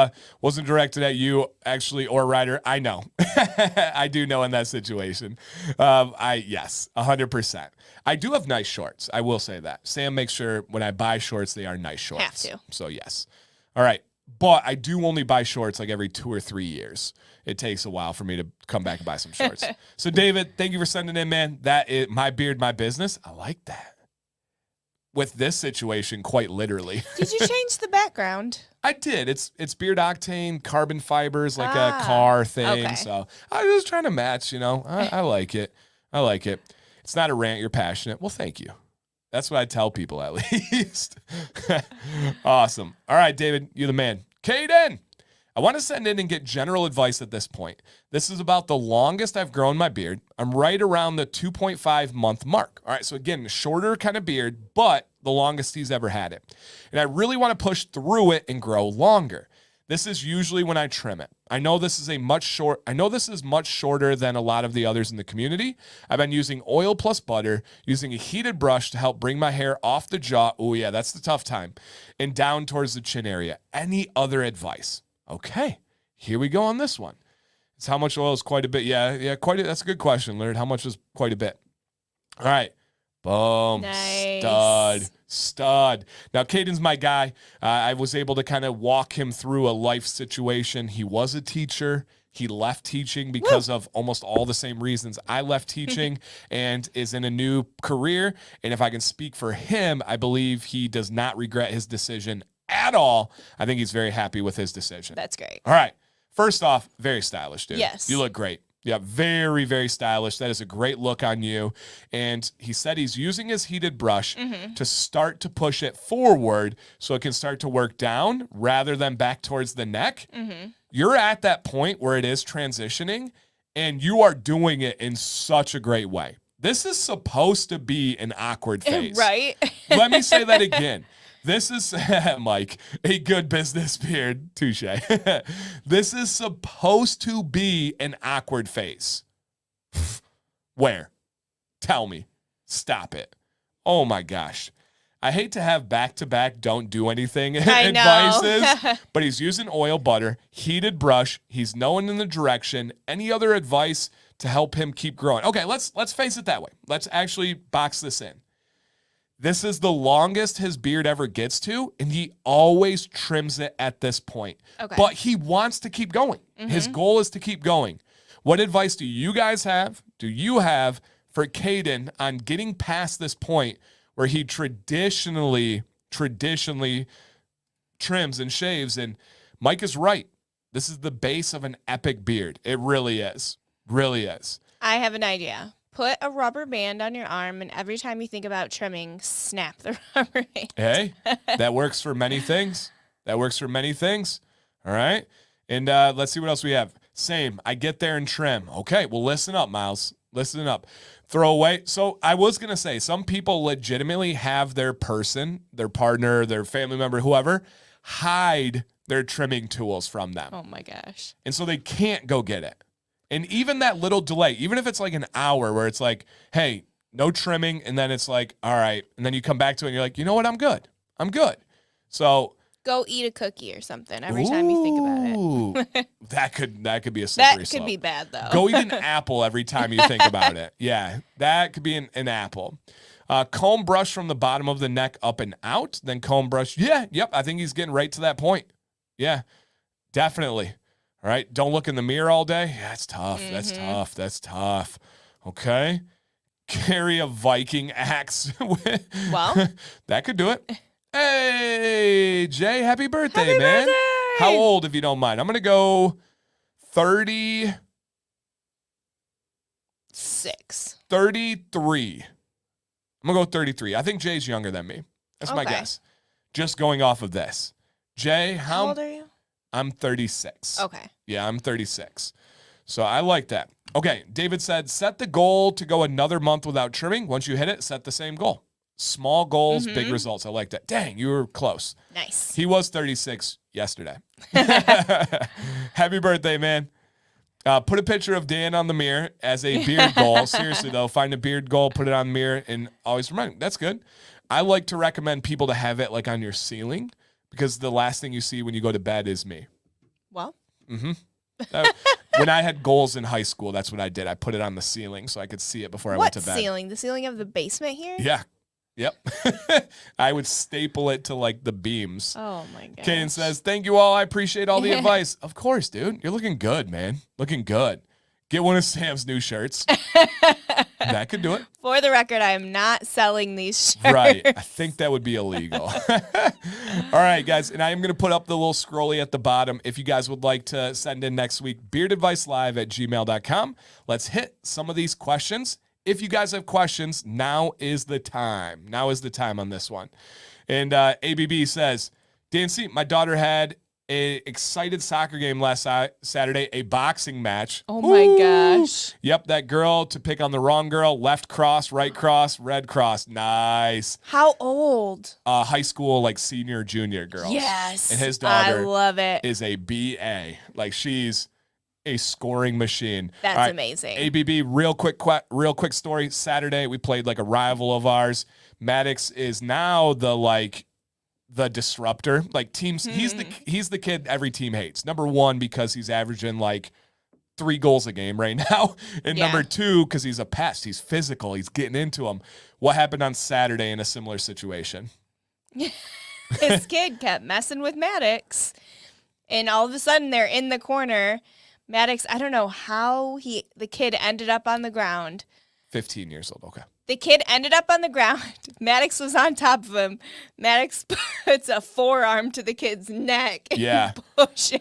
A: wasn't directed at you, actually, or Ryder. I know. I do know in that situation. Yes, 100%. I do have nice shorts. I will say that. Sam makes sure when I buy shorts, they are nice shorts.
B: Have to.
A: So, yes. All right. But I do only buy shorts like every 2 or 3 years. It takes a while for me to come back and buy some shorts. So, David, thank you for sending in, man. That is my beard, my business. I like that. With this situation, quite literally.
B: Did you change the background?
A: I did. It's beard octane, carbon fibers, like a car thing. Okay. So I was trying to match, I like it. I like it. It's not a rant. You're passionate. Well, thank you. That's what I tell people at least. Awesome. All right, David, you're the man. Caden, I want to send in and get general advice at this point. This is about the longest I've grown my beard. I'm right around the 2.5 month mark. All right, so again, shorter kind of beard, but the longest he's ever had it. And I really want to push through it and grow longer. This is usually when I trim it. I know this is much shorter than a lot of the others in the community. I've been using oil plus butter, using a heated brush to help bring my hair off the jaw. Oh yeah, that's the tough time. And down towards the chin area. Any other advice? Okay, here we go on this one. It's how much oil is quite a bit. Yeah, that's a good question, Leonard. How much is quite a bit? All right. Boom. Nice. Stud. Now, Caden's my guy. I was able to kind of walk him through a life situation. He was a teacher. He left teaching because of almost all the same reasons I left teaching and is in a new career. And if I can speak for him, I believe he does not regret his decision at all. I think he's very happy with his decision.
B: That's great.
A: All right. First off, very stylish, dude.
B: Yes.
A: You look great. Yeah, very, very stylish. That is a great look on you. And he said he's using his heated brush to start to push it forward so it can start to work down rather than back towards the neck. You're at that point where it is transitioning, and you are doing it in such a great way. This is supposed to be an awkward phase.
B: Right?
A: Let me say that again. This is, Mike, a good business beard. Touche. This is supposed to be an awkward phase. Where? Tell me. Stop it. Oh my gosh. I hate to have back-to-back don't do anything advices, but he's using oil butter, heated brush. He's knowing in the direction. Any other advice to help him keep growing? Okay, let's face it that way. Let's actually box this in. This is the longest his beard ever gets to, and he always trims it at this point. Okay. But he wants to keep going. His goal is to keep going. What advice do you guys have? Do you have for Caden on getting past this point where he traditionally traditionally trims and shaves. And Mike is right. This is the base of an epic beard. It really is. Really is.
B: I have an idea. Put a rubber band on your arm, and every time you think about trimming, snap the rubber band.
A: Hey, that works for many things. That works for many things. All right. And let's see what else we have. Same. I get there and trim. Okay. Well, listen up, Miles. Listen up. Throw away. So I was going to say, some people legitimately have their person, their partner, their family member, whoever, hide their trimming tools from them.
B: Oh, my gosh.
A: And so they can't go get it. And even that little delay, even if it's like an hour where it's like, hey, no trimming, and then it's like, all right, and then you come back to it and you're like, you know what, I'm good. I'm good. So
B: go eat a cookie or something every time you think about it.
A: that could be a slippery
B: That
A: slope.
B: could be bad, though.
A: Go eat an apple every time you think about it. Yeah, that could be an apple. Comb brush from the bottom of the neck up and out, then comb brush. Yeah, yep, I think he's getting right to that point. Yeah, definitely. All right, don't look in the mirror all day. Yeah, that's tough. Mm-hmm. That's tough. That's tough. Okay. Carry a Viking axe.
B: Well,
A: that could do it. Hey, Jay, happy birthday,
B: happy
A: man.
B: Birthday!
A: How old, if you don't mind? I'm going to go
B: 36.
A: 33. I'm going to go 33. I think Jay's younger than me. That's my guess. Just going off of this. Jay,
B: how old are you?
A: I'm 36.
B: Okay.
A: Yeah, I'm 36. So I like that. Okay, David said, set the goal to go another month without trimming. Once you hit it, set the same goal. Small goals, big results. I like that. Dang, you were close.
B: Nice.
A: He was 36 yesterday. Happy birthday, man. Put a picture of Dan on the mirror as a beard goal. Seriously, though, find a beard goal, put it on the mirror, and always remind me. That's good. I like to recommend people to have it like on your ceiling, because the last thing you see when you go to bed is me.
B: Well.
A: Mm-hmm. When I had goals in high school, that's what I did. I put it on the ceiling so I could see it before I went to bed.
B: What ceiling? The ceiling of the basement here?
A: Yeah. Yep. I would staple it to like the beams.
B: Oh, my God.
A: Kaden says, thank you all. I appreciate all the advice. Of course, dude. You're looking good, man. Looking good. Get one of Sam's new shirts. That could do it.
B: For the record, I am not selling these shirts.
A: Right. I think that would be illegal. All right, guys. And I am going to put up the little scrolly at the bottom if you guys would like to send in next week, beardadvicelive@gmail.com. Let's hit some of these questions. If you guys have questions, now is the time. Now is the time on this one. And ABB says, Dancy, my daughter had an excited soccer game last Saturday, a boxing match.
B: Oh, my gosh.
A: Yep, that girl to pick on the wrong girl, left cross, right cross, red cross. Nice.
B: How old?
A: High school, like senior, junior girls.
B: Yes.
A: And his daughter
B: I love it.
A: is a BA. Like, she's a scoring machine.
B: That's amazing.
A: ABB, real quick story. Saturday, we played like a rival of ours. Maddox is now the disruptor. Like teams, he's the kid every team hates. Number one, because he's averaging like 3 goals a game right now. And number 2, because he's a pest. He's physical. He's getting into them. What happened on Saturday in a similar situation?
B: His kid kept messing with Maddox. And all of a sudden they're in the corner. Maddox, I don't know how the kid ended up on the ground.
A: 15 years old. Okay.
B: The kid ended up on the ground. Maddox was on top of him. Maddox puts a forearm to the kid's neck and pushes.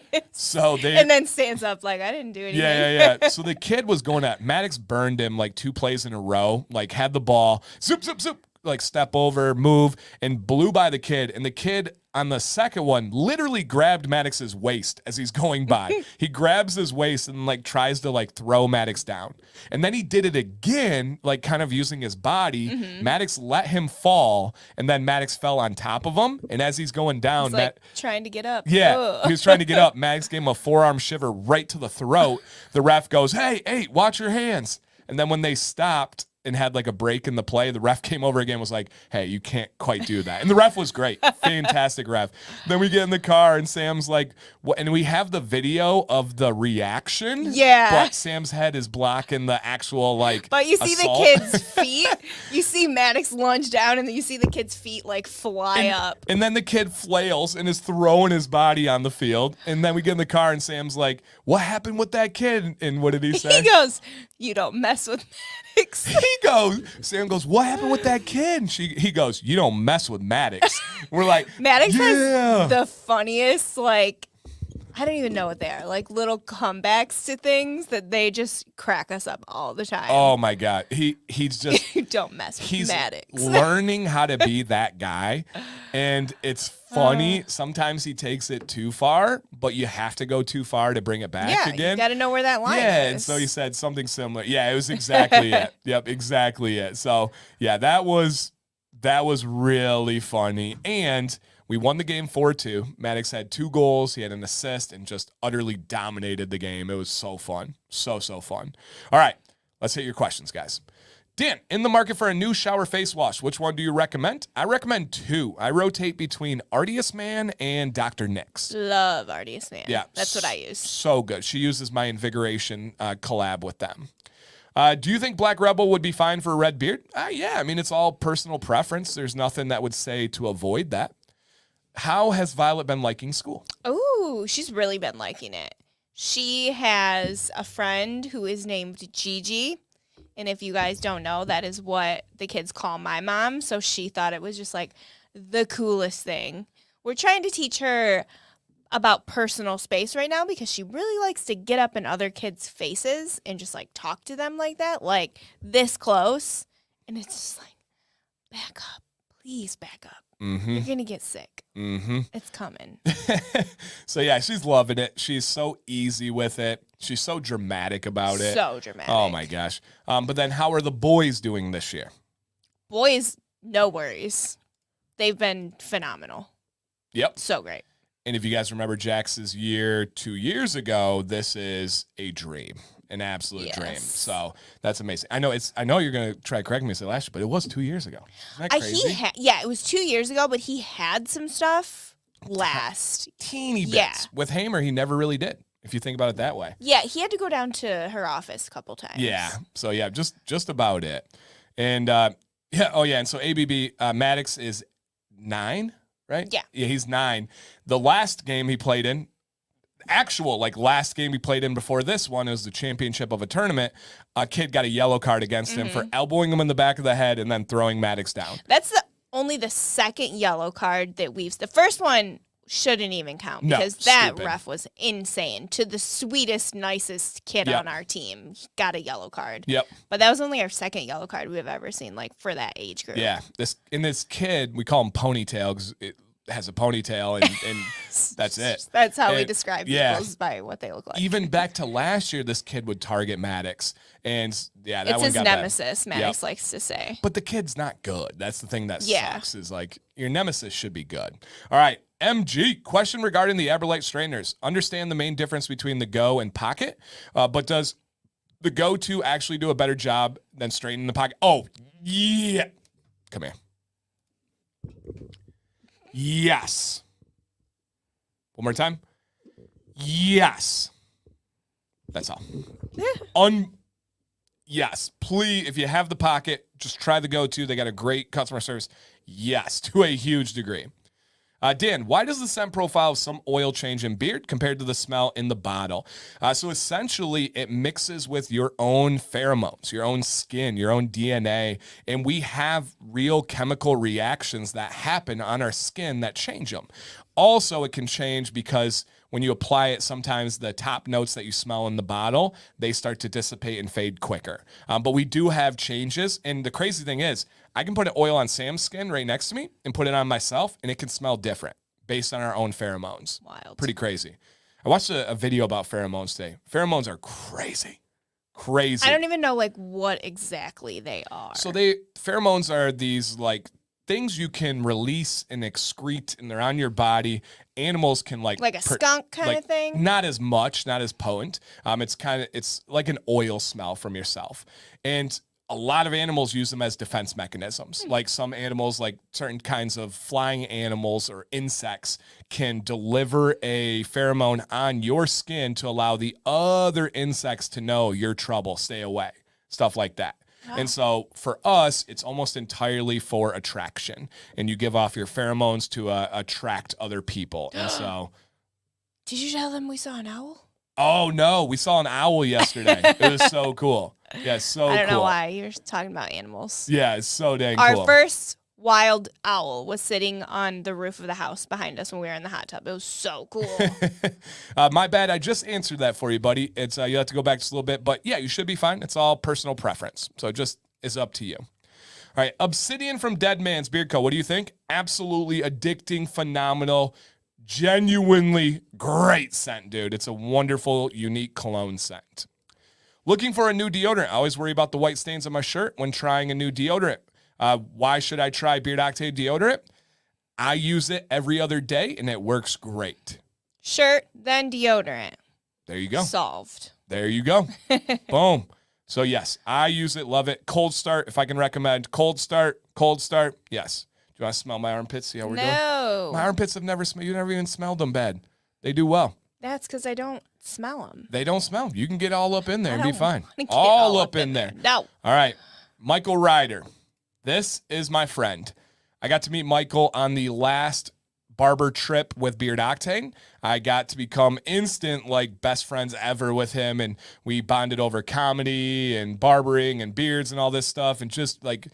B: And then stands up like, I didn't do anything.
A: Yeah. So the kid was going at Maddox, burned him like 2 plays in a row, like had the ball, zoop, like step over, move, and blew by the kid. And the kid on the second one literally grabbed Maddox's waist as he's going by. He grabs his waist and like tries to like throw Maddox down. And then he did it again, like kind of using his body. Maddox let him fall, and then Maddox fell on top of him. And as he's going down,
B: he's like trying to get up.
A: Yeah,
B: Ugh.
A: he was trying to get up. Maddox gave him a forearm shiver right to the throat. The ref goes, hey, watch your hands. And then when they stopped and had like a break in the play, the ref came over again and was like, hey, you can't quite do that. And the ref was great. Fantastic ref. Then we get in the car and Sam's like, what? And we have the video of the reaction.
B: Yeah.
A: But Sam's head is blocking the actual like
B: But you see
A: assault.
B: the kid's feet. You see Maddox lunge down and then you see the kid's feet like fly up.
A: And then the kid flails and is throwing his body on the field. And then we get in the car and Sam's like, what happened with that kid? And what did he say?
B: He goes, you don't mess with Maddox.
A: Sam goes, what happened with that kid? And he goes, you don't mess with Maddox. We're like,
B: Maddox
A: yeah.
B: has the funniest, like, I don't even know what they are, like little comebacks to things that they just crack us up all the time.
A: Oh my God. He's just
B: Don't mess with Maddox.
A: Learning how to be that guy. And it's funny. Sometimes he takes it too far, but you have to go too far to bring it back again.
B: You got to know where that line is.
A: Yeah, and so he said something similar. Yeah, it was exactly it. Yep, exactly it. So yeah, that was really funny. And we won the game 4-2. Maddox had 2 goals. He had an assist and just utterly dominated the game. It was so fun. So fun. All right, let's hit your questions, guys. Dan, in the market for a new shower face wash, which one do you recommend? I recommend 2. I rotate between Artius Man and Dr. Nick's.
B: Love Artius Man.
A: Yeah.
B: That's what I use.
A: So good. She uses my Invigoration collab with them. Do you think Black Rebel would be fine for a red beard? Yeah, I mean, it's all personal preference. There's nothing that would say to avoid that. How has Violet been liking school?
B: Oh, she's really been liking it. She has a friend who is named Gigi. And if you guys don't know, that is what the kids call my mom. So she thought it was just like the coolest thing. We're trying to teach her about personal space right now because she really likes to get up in other kids' faces and just like talk to them like that, like this close. And it's just like, back up. Please back up.
A: Mm-hmm.
B: You're going to get sick.
A: Mm-hmm.
B: It's coming.
A: So, yeah, she's loving it. She's so easy with it. She's so dramatic about it.
B: So dramatic.
A: Oh, my gosh. But then how are the boys doing this year?
B: Boys, no worries. They've been phenomenal.
A: Yep.
B: So great.
A: And if you guys remember Jax's year 2 years ago, this is a dream. An absolute dream. So that's amazing. I know you're gonna try to correct me and say last year, but it was 2 years ago. Isn't that crazy?
B: It was 2 years ago, but he had some stuff last.
A: Teeny bits.
B: Yeah.
A: With Hamer, he never really did, if you think about it that way.
B: Yeah, he had to go down to her office a couple times.
A: Yeah. So yeah, just about it. And and so ABB Maddox is 9, right?
B: Yeah.
A: Yeah, he's 9. The last game he played in, last game we played in before this one, it was the championship of a tournament. A kid got a yellow card against him for elbowing him in the back of the head and then throwing Maddox down.
B: That's only the second yellow card that the first one shouldn't even count because that ref was insane. To the sweetest, nicest kid on our team, he got a yellow card.
A: Yep.
B: But that was only our second yellow card we've ever seen, like for that age group.
A: Yeah. This kid, we call him Ponytail because it has a ponytail and that's it.
B: That's how we describe people, by what they look like.
A: Even back to last year, this kid would target Maddox, and that
B: it's
A: one
B: his
A: got
B: nemesis.
A: bad.
B: Maddox likes to say.
A: But the kid's not good. That's the thing that sucks. Is like your nemesis should be good. All right, MG question regarding the Aberlite straighteners. Understand the main difference between the Go and Pocket, but does the Go 2 actually do a better job than straightening the Pocket? Oh yeah, come here. Yes. One more time. Yes. That's all. Yes. Please, if you have the Pocket, just try the Go 2. They got a great customer service. Yes, to a huge degree. Dan, why does the scent profile of some oil change in beard compared to the smell in the bottle? So essentially, it mixes with your own pheromones, your own skin, your own DNA, and we have real chemical reactions that happen on our skin that change them. Also, it can change because when you apply it, sometimes the top notes that you smell in the bottle, they start to dissipate and fade quicker. But we do have changes, and the crazy thing is, I can put an oil on Sam's skin right next to me and put it on myself, and it can smell different based on our own pheromones.
B: Wild.
A: Pretty crazy. I watched a video about pheromones today. Pheromones are crazy. Crazy.
B: I don't even know what exactly they are.
A: So pheromones are these things you can release and excrete, and they're on your body. Animals can
B: like a skunk kind of thing.
A: Not as much, not as potent. It's like an oil smell from yourself, and a lot of animals use them as defense mechanisms. Like some animals, like certain kinds of flying animals or insects, can deliver a pheromone on your skin to allow the other insects to know you're trouble, stay away, stuff like that. Wow. And so for us, it's almost entirely for attraction. And you give off your pheromones to attract other people. And so...
B: Did you tell them we saw an owl?
A: Oh, no. We saw an owl yesterday. It was so cool. Yeah, so
B: I don't know
A: cool.
B: why you're talking about animals.
A: Yeah, it's so dang
B: Our
A: cool.
B: first wild owl was sitting on the roof of the house behind us when we were in the hot tub. It was so cool.
A: My bad. I just answered that for you, buddy. It's you have to go back just a little bit, but yeah, you should be fine. It's all personal preference, so it just is up to you. All right, Obsidian from Dead Man's Beard Co. What do you think? Absolutely addicting, phenomenal, genuinely great scent, dude. It's a wonderful, unique cologne scent. Looking for a new deodorant. I always worry about the white stains on my shirt when trying a new deodorant. Why should I try Beard Octane deodorant? I use it every other day, and it works great.
B: Shirt, then deodorant.
A: There you go.
B: Solved.
A: There you go. Boom. So, yes, I use it, love it. Cold start, if I can recommend. Cold start, yes. Do you want to smell my armpits? See how we're doing?
B: No.
A: My armpits have never smelled. You never even smelled them bad. They do well.
B: That's because I don't smell them.
A: They don't smell. You can get all up in there and be fine.
B: All
A: up in there.
B: No.
A: All right. Michael Ryder. This is my friend. I got to meet Michael on the last barber trip with Beard Octane. I got to become instant, like, best friends ever with him, and we bonded over comedy and barbering and beards and all this stuff, and just, like,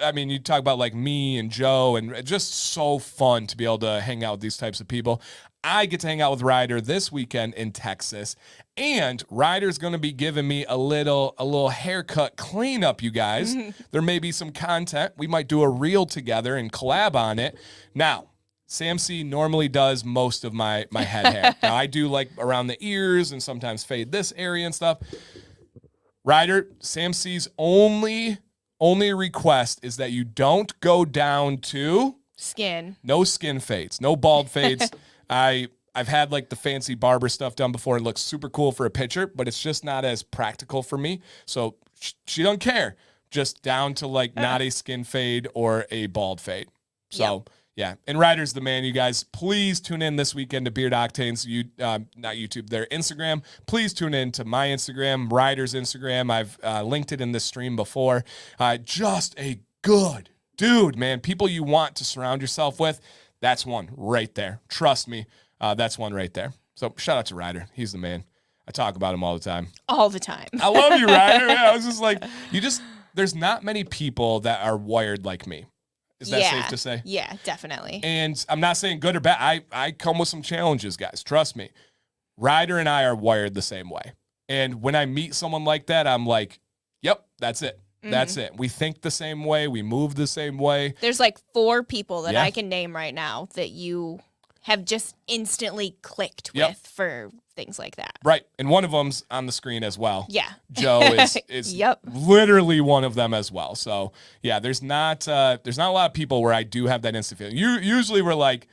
A: I mean, you talk about, like, me and Joe, and just so fun to be able to hang out with these types of people. I get to hang out with Ryder this weekend in Texas, and Ryder's going to be giving me a little haircut cleanup, you guys. There may be some content. We might do a reel together and collab on it. Now, Sam C normally does most of my head hair. Now, I do, like, around the ears and sometimes fade this area and stuff. Ryder, Sam C's only request is that you don't go down to
B: Skin.
A: no skin fades, no bald fades. I've had, like, the fancy barber stuff done before. It looks super cool for a picture, but it's just not as practical for me. So she don't care. Just down to, like, not a skin fade or a bald fade. So yeah. And Ryder's the man, you guys. Please tune in this weekend to Beard Octane's not YouTube, their Instagram. Please tune in to my Instagram, Ryder's Instagram. I've linked it in this stream before. Just a good dude, man. People you want to surround yourself with. That's one right there. Trust me. That's one right there. So shout out to Ryder. He's the man. I talk about him all the time.
B: All the time.
A: I love you, Ryder. Yeah, I was just like, there's not many people that are wired like me. Is that safe to say?
B: Yeah, definitely.
A: And I'm not saying good or bad. I come with some challenges, guys. Trust me. Ryder and I are wired the same way. And when I meet someone like that, I'm like, yep, that's it. That's it. We think the same way. We move the same way.
B: There's like 4 people that I can name right now that you have just instantly clicked with for things like that.
A: Right. And one of them's on the screen as well.
B: Yeah.
A: Joe is literally one of them as well. So yeah, there's not a lot of people where I do have that instant feeling. Usually we're like,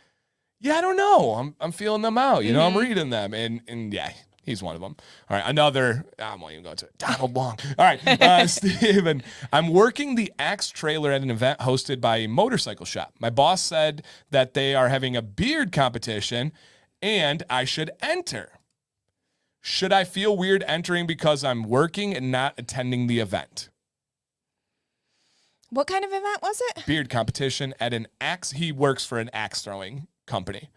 A: yeah, I don't know. I'm feeling them out. You know, I'm reading them. And yeah, he's one of them. All right, another, I won't even go to it. Donald Long. All right, Steven, I'm working the Axe trailer at an event hosted by a motorcycle shop. My boss said that they are having a beard competition and I should enter. Should I feel weird entering because I'm working and not attending the event?
B: What kind of event was it?
A: Beard competition at an axe. He works for an axe throwing company.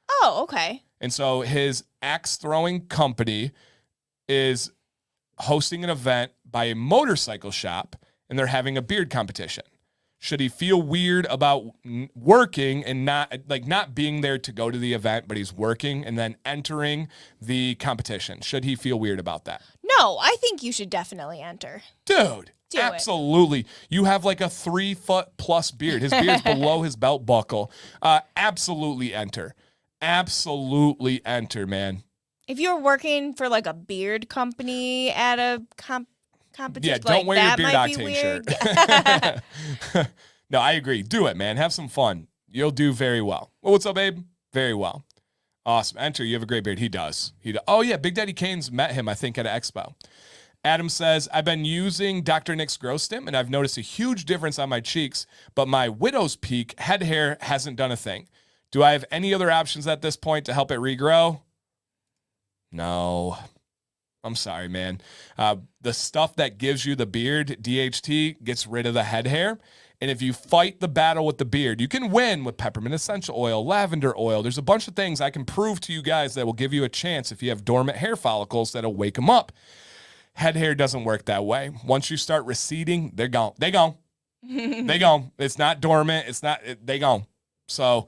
B: Oh, okay.
A: And so his axe throwing company is hosting an event by a motorcycle shop, and they're having a beard competition. Should he feel weird about working and not being there to go to the event, but he's working and then entering the competition? Should he feel weird about that?
B: No, I think you should definitely enter.
A: Dude,
B: Do
A: absolutely. You have like a 3-foot+ beard. His beard's below his belt buckle. Absolutely enter. Absolutely enter, man.
B: If you're working for like a beard company at a competition,
A: yeah, don't wear your Beard Octane shirt. No, I agree. Do it, man. Have some fun. You'll do very well. Well, what's up, babe? Very well. Awesome. Enter. You have a great beard. He does. Oh, yeah. Big Daddy Kane's met him, I think, at an expo. Adam says, I've been using Dr. Nick's Grow Stim, and I've noticed a huge difference on my cheeks, but my widow's peak head hair hasn't done a thing. Do I have any other options at this point to help it regrow? No. I'm sorry, man. The stuff that gives you the beard, DHT, gets rid of the head hair. And if you fight the battle with the beard, you can win with peppermint essential oil, lavender oil. There's a bunch of things I can prove to you guys that will give you a chance if you have dormant hair follicles that'll wake them up. Head hair doesn't work that way. Once you start receding, they're gone. They gone. They gone. It's not dormant. It's not, they gone. So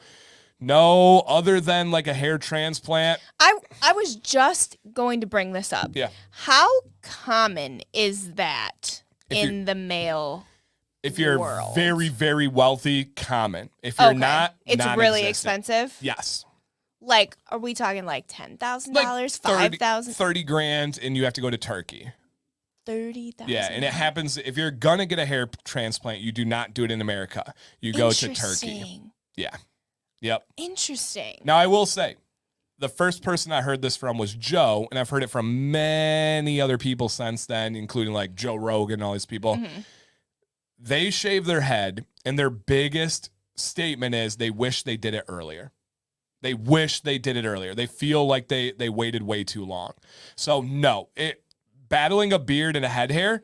A: no, other than like a hair transplant.
B: I was just going to bring this up.
A: Yeah.
B: How common is that in the male
A: If you're
B: world?
A: very, very wealthy, common. If you're not,
B: it's really expensive.
A: Yes.
B: Like, are we talking like $10,000,
A: Like
B: $5,000,
A: 30 grand, and you have to go to Turkey.
B: 30,000?
A: Yeah, and it happens if you're gonna get a hair transplant, you do not do it in America. You go to Turkey. Yeah. Yep.
B: Interesting.
A: Now I will say, the first person I heard this from was Joe, and I've heard it from many other people since then, including like Joe Rogan and all these people.
B: Mm-hmm.
A: They shave their head, and their biggest statement is they wish they did it earlier. They wish they did it earlier. They feel like they waited way too long. So no, battling a beard and a head hair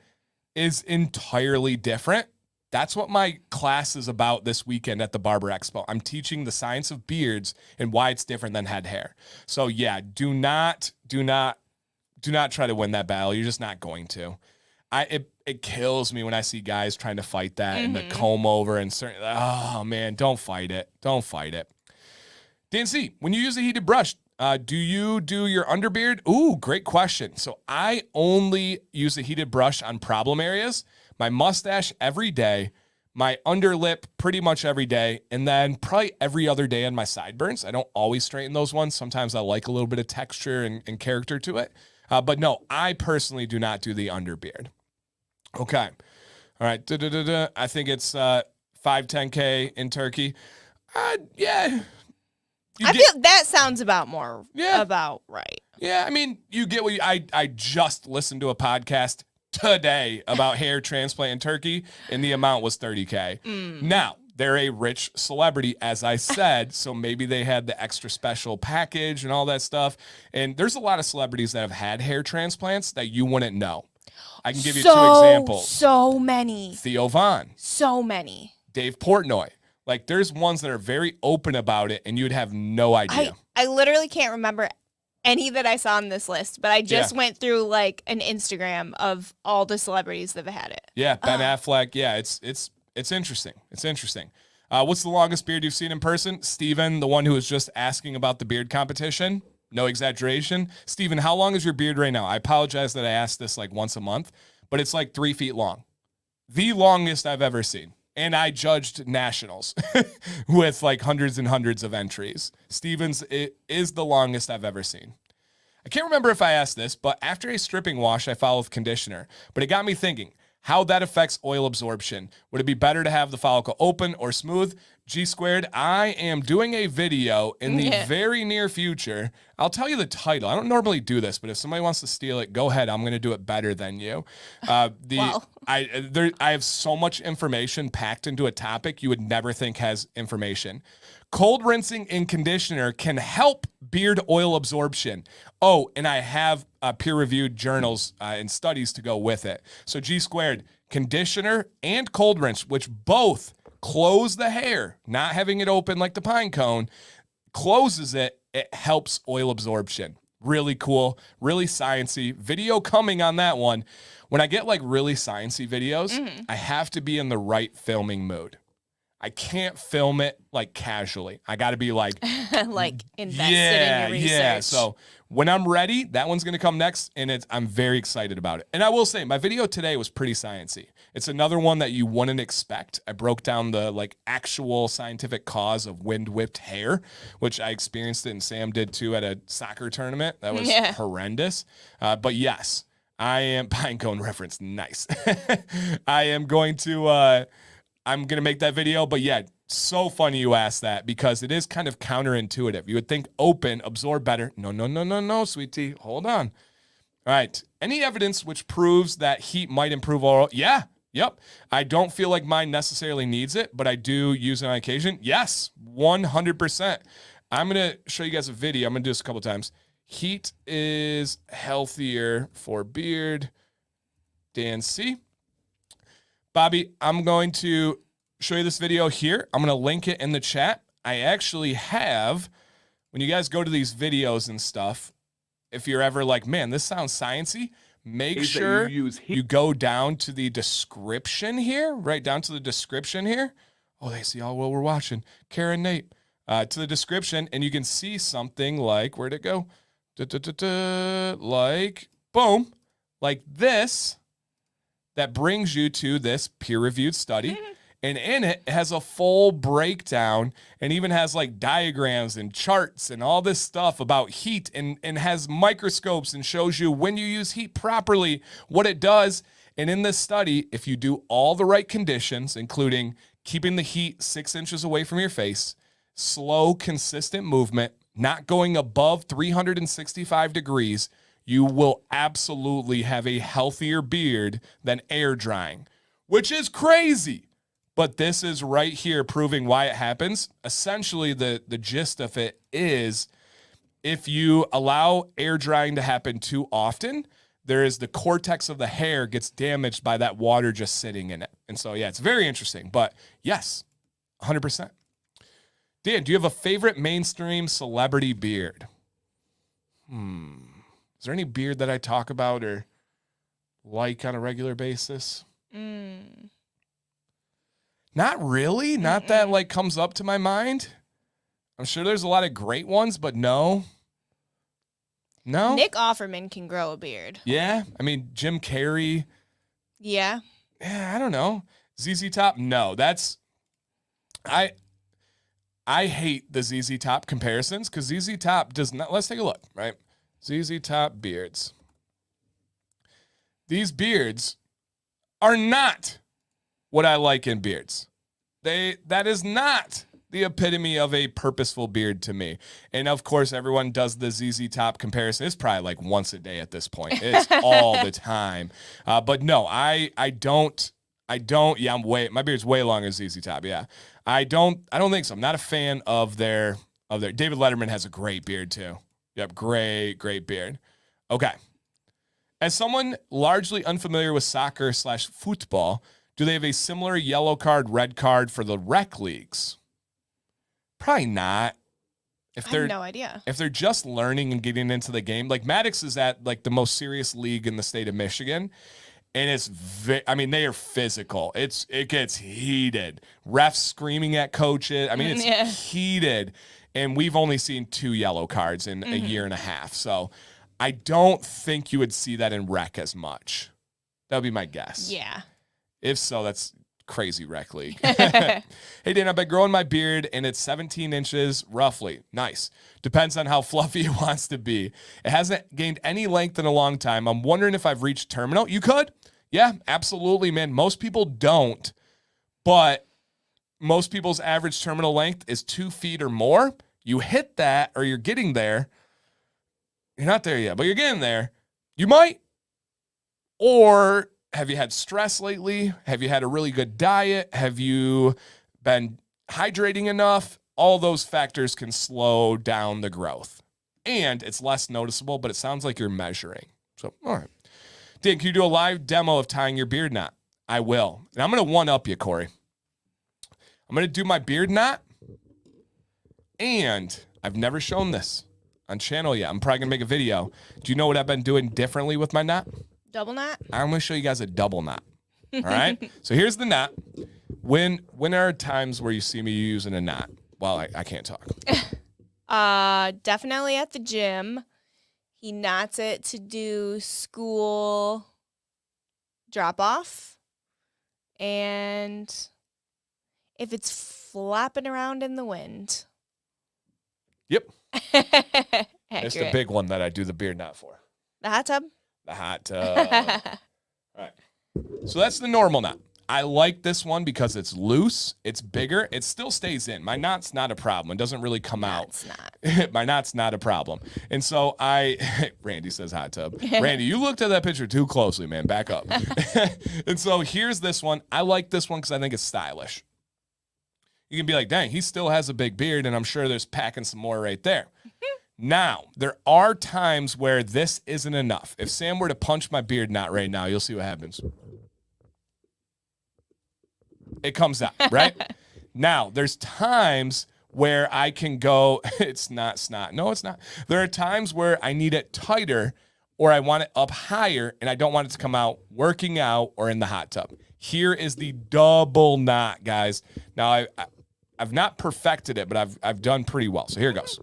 A: is entirely different. That's what my class is about this weekend at the Barber Expo. I'm teaching the science of beards and why it's different than head hair. So yeah, do not try to win that battle. You're just not going to. It kills me when I see guys trying to fight that and the comb over and certain. Oh man, don't fight it. Don't fight it. Dan C, when you use a heated brush, do you do your underbeard? Ooh, great question. So I only use a heated brush on problem areas. My mustache every day, my underlip pretty much every day, and then probably every other day on my sideburns. I don't always straighten those ones. Sometimes I like a little bit of texture and character to it. But no, I personally do not do the underbeard. Okay. All right. I think it's 5-10K in Turkey. Yeah.
B: I feel that sounds about right.
A: Yeah, I mean, you get what I just listened to a podcast today about hair transplant in Turkey, and the amount was 30K. Now, they're a rich celebrity, as I said, so maybe they had the extra special package and all that stuff. And there's a lot of celebrities that have had hair transplants that you wouldn't know. I can give you 2 examples.
B: So many.
A: Theo Von.
B: So many.
A: Dave Portnoy. Like, there's ones that are very open about it, and you'd have no idea.
B: I literally can't remember any that I saw on this list, but I just went through, like, an Instagram of all the celebrities that have had it.
A: Yeah, Ben Affleck. Yeah, it's interesting. It's interesting. What's the longest beard you've seen in person? Steven, the one who was just asking about the beard competition. No exaggeration. Steven, how long is your beard right now? I apologize that I ask this, like, once a month, but it's, like, 3 feet long. The longest I've ever seen. And I judged nationals with like hundreds and hundreds of entries. Stevens is the longest I've ever seen. I can't remember if I asked this, but after a stripping wash, I follow with conditioner. But it got me thinking how that affects oil absorption. Would it be better to have the follicle open or smooth? G squared, I am doing a video in the very near future. I'll tell you the title. I don't normally do this, but if somebody wants to steal it, go ahead. I'm going to do it better than you. I have so much information packed into a topic you would never think has information. Cold rinsing and conditioner can help beard oil absorption. Oh, and I have peer-reviewed journals and studies to go with it. So G squared, conditioner and cold rinse, which both close the hair, not having it open like the pine cone, closes it. It helps oil absorption. Really cool, really sciencey. Video coming on that one. When I get like really sciencey videos, I have to be in the right filming mood. I can't film it like casually. I got to be like,
B: like invested in your research.
A: Yeah. So when I'm ready, that one's going to come next, and I'm very excited about it. And I will say, my video today was pretty sciencey. It's another one that you wouldn't expect. I broke down the like actual scientific cause of wind whipped hair, which I experienced it, and Sam did too at a soccer tournament. That was horrendous. But yes, I am pinecone reference. Nice. I am going to. I'm going to make that video, but yeah, so funny you asked that because it is kind of counterintuitive. You would think open, absorb better. No, sweetie. Hold on. All right. Any evidence which proves that heat might improve oral? Yeah. Yep. I don't feel like mine necessarily needs it, but I do use it on occasion. Yes. 100%. I'm going to show you guys a video. I'm going to do this a couple times. Heat is healthier for beard. Dan C. Bobby, I'm going to show you this video here. I'm going to link it in the chat. I actually have, when you guys go to these videos and stuff, if you're ever like, man, this sounds sciencey, make sure you go down to the description here, right down to the description here. Oh, they see all while we're watching. Karen, Nate, to the description, and you can see something like, where'd it go? Like, boom, like this, that brings you to this peer-reviewed study. And in it has a full breakdown and even has like diagrams and charts and all this stuff about heat and has microscopes and shows you when you use heat properly, what it does. And in this study, if you do all the right conditions, including keeping the heat 6 inches away from your face, slow, consistent movement, not going above 365 degrees, you will absolutely have a healthier beard than air drying, which is crazy. But this is right here proving why it happens. Essentially, the gist of it is if you allow air drying to happen too often, the cortex of the hair gets damaged by that water just sitting in it. And so, yeah, it's very interesting. But yes, 100%. Dan, do you have a favorite mainstream celebrity beard? Is there any beard that I talk about or like on a regular basis? Not really. Not that like comes up to my mind. I'm sure there's a lot of great ones, but no.
B: Nick Offerman can grow a beard.
A: Yeah. I mean, Jim Carrey.
B: Yeah.
A: Yeah, I don't know. ZZ Top. No, that's I hate the ZZ Top comparisons because ZZ Top does not. Let's take a look, right? ZZ Top beards. These beards are not what I like in beards. That is not the epitome of a purposeful beard to me. And of course, everyone does the ZZ Top comparison. It's probably like once a day at this point. It's all the time. But no, I don't. Yeah, my beard's way longer than ZZ Top. Yeah, I don't think so. I'm not a fan of their. David Letterman has a great beard too. Yep, great beard. Okay. As someone largely unfamiliar with soccer/football, do they have a similar yellow card, red card for the rec leagues? Probably not.
B: I have no idea.
A: If they're just learning and getting into the game, like Maddox is at like the most serious league in the state of Michigan, and it's they are physical. It gets heated. Refs screaming at coaches. I mean, it's heated, and we've only seen 2 yellow cards in a year and a half. So I don't think you would see that in rec as much. That would be my guess.
B: Yeah.
A: If so, that's crazy rec league. Hey, Dan, I've been growing my beard, and it's 17 inches roughly. Nice. Depends on how fluffy it wants to be. It hasn't gained any length in a long time. I'm wondering if I've reached terminal. You could. Yeah, absolutely, man. Most people don't, but most people's average terminal length is 2 feet or more. You hit that, or you're getting there. You're not there yet, but you're getting there. You might. Or have you had stress lately? Have you had a really good diet? Have you been hydrating enough? All those factors can slow down the growth. And it's less noticeable, but it sounds like you're measuring. So, all right. Dan, can you do a live demo of tying your beard knot? I will. And I'm going to one-up you, Corey. I'm going to do my beard knot. And I've never shown this on channel yet. I'm probably going to make a video. Do you know what I've been doing differently with my knot?
B: Double knot?
A: I'm going to show you guys a double knot. All right? So here's the knot. When are times where you see me using a knot? Well, I can't talk.
B: Definitely at the gym. He knots it to do school drop-off. And if it's flapping around in the wind.
A: Yep.
B: Accurate.
A: It's the big one that I do the beard knot for.
B: The hot tub?
A: The hot tub. All right. So that's the normal knot. I like this one because it's loose, it's bigger, it still stays in. My knot's not a problem. It doesn't really come out.
B: It's not.
A: My knot's not a problem. And so Randy says hot tub. Randy, you looked at that picture too closely, man. Back up. And so here's this one. I like this one because I think it's stylish. You can be like, dang, he still has a big beard, and I'm sure there's packing some more right there. Now, there are times where this isn't enough. If Sam were to punch my beard knot right now, you'll see what happens. It comes out, right? Now, there's times where I can go, it's not snot. No, it's not. There are times where I need it tighter, or I want it up higher and I don't want it to come out working out or in the hot tub. Here is the double knot, guys. Now, I've not perfected it, but I've done pretty well. So here it goes.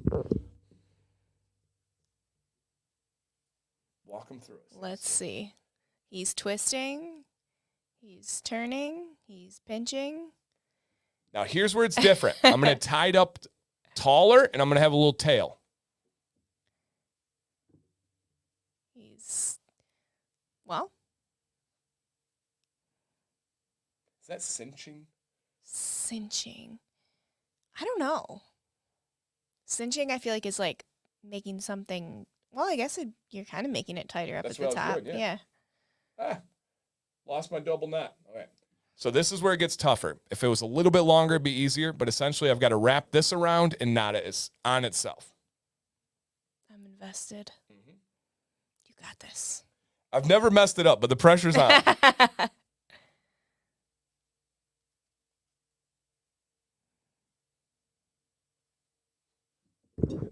A: Walk him through it.
B: Let's see. He's twisting. He's turning. He's pinching.
A: Now, here's where it's different. I'm going to tie it up taller, and I'm going to have a little tail.
B: Well.
A: Is that cinching?
B: Cinching. I don't know. Cinching, I feel like, is like making something. Well, I guess you're kind of making it tighter up at the top. Doing, yeah.
A: Lost my double knot. All right. So this is where it gets tougher. If it was a little bit longer, it'd be easier. But essentially, I've got to wrap this around and knot it on itself.
B: I'm invested. Mm-hmm. You got this.
A: I've never messed it up, but the pressure's on.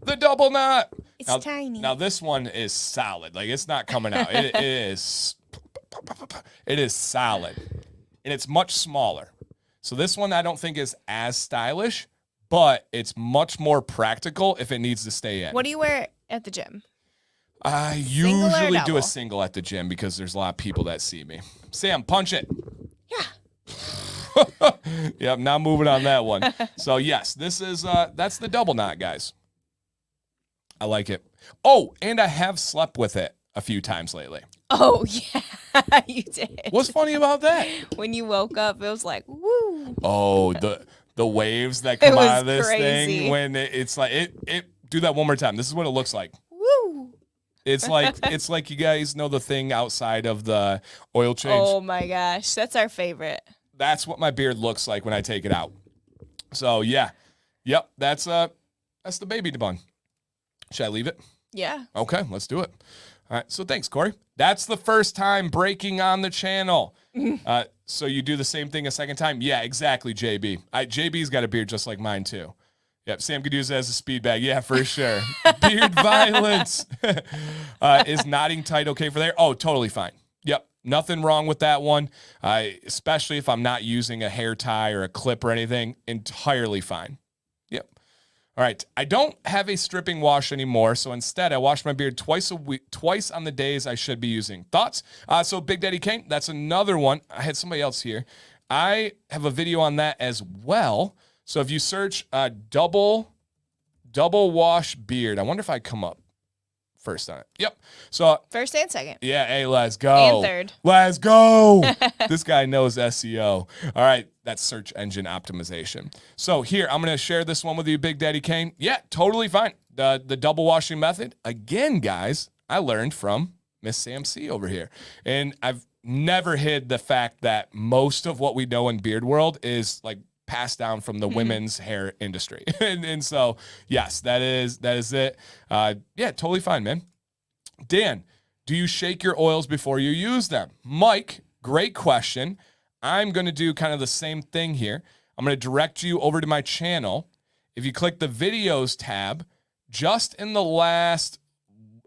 A: The double knot.
B: It's tiny.
A: Now this one is solid. Like, it's not coming out. It is solid. And it's much smaller. So this one I don't think is as stylish, but it's much more practical if it needs to stay in.
B: What do you wear at the gym?
A: I usually do a single at the gym because there's a lot of people that see me. Sam, punch it.
B: Yeah.
A: Yep, now moving on that one. So yes, this is that's the double knot, guys. I like it. Oh, and I have slept with it a few times lately.
B: Oh, yeah, you did.
A: What's funny about that?
B: When you woke up, it was like, woo.
A: Oh, the waves that come out of this
B: crazy.
A: thing when it's like it. Do that one more time. This is what it looks like.
B: Woo.
A: It's like you guys know the thing outside of the oil change.
B: Oh my gosh, that's our favorite.
A: That's what my beard looks like when I take it out. So yeah, yep, that's the baby bun. Should I leave it?
B: Yeah.
A: Okay, let's do it. All right, so thanks, Corey. That's the first time breaking on the channel. So you do the same thing a second time? Yeah, exactly, JB. JB's got a beard just like mine, too. Yep, Sam could use it as a speed bag. Yeah, for sure. Beard violence. Is knotting tight okay for there? Oh, totally fine. Yep, nothing wrong with that one, especially if I'm not using a hair tie or a clip or anything. Entirely fine. Yep. All right, I don't have a stripping wash anymore, so instead I wash my beard twice a week, twice on the days I should be using. Thoughts? So Big Daddy Kane, that's another one. I had somebody else here. I have a video on that as well. So if you search double wash beard, I wonder if I come up first on it. Yep. So
B: first and second.
A: Yeah, hey, let's go.
B: And third.
A: Let's go. This guy knows SEO. All right, that's search engine optimization. So here, I'm going to share this one with you, Big Daddy Kane. Yeah, totally fine. The double washing method. Again, guys, I learned from Miss Sam C over here. And I've never hid the fact that most of what we know in beard world is like passed down from the women's hair industry. and so, yes, that is it. Yeah, totally fine, man. Dan, do you shake your oils before you use them? Mike, great question. I'm going to do kind of the same thing here. I'm going to direct you over to my channel. If you click the videos tab, just in the last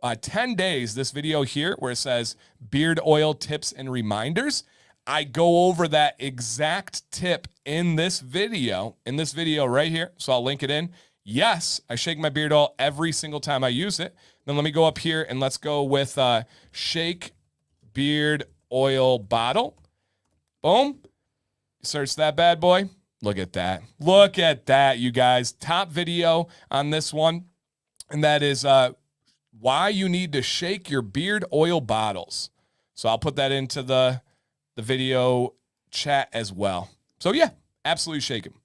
A: 10 days, this video here where it says beard oil tips and reminders, I go over that exact tip in this video right here. So I'll link it in. Yes, I shake my beard oil every single time I use it. Then let me go up here and let's go with shake beard oil bottle. Boom. Search that bad boy. Look at that. Look at that, you guys. Top video on this one. And that is why you need to shake your beard oil bottles. So I'll put that into the video chat as well. So yeah, absolutely shake them.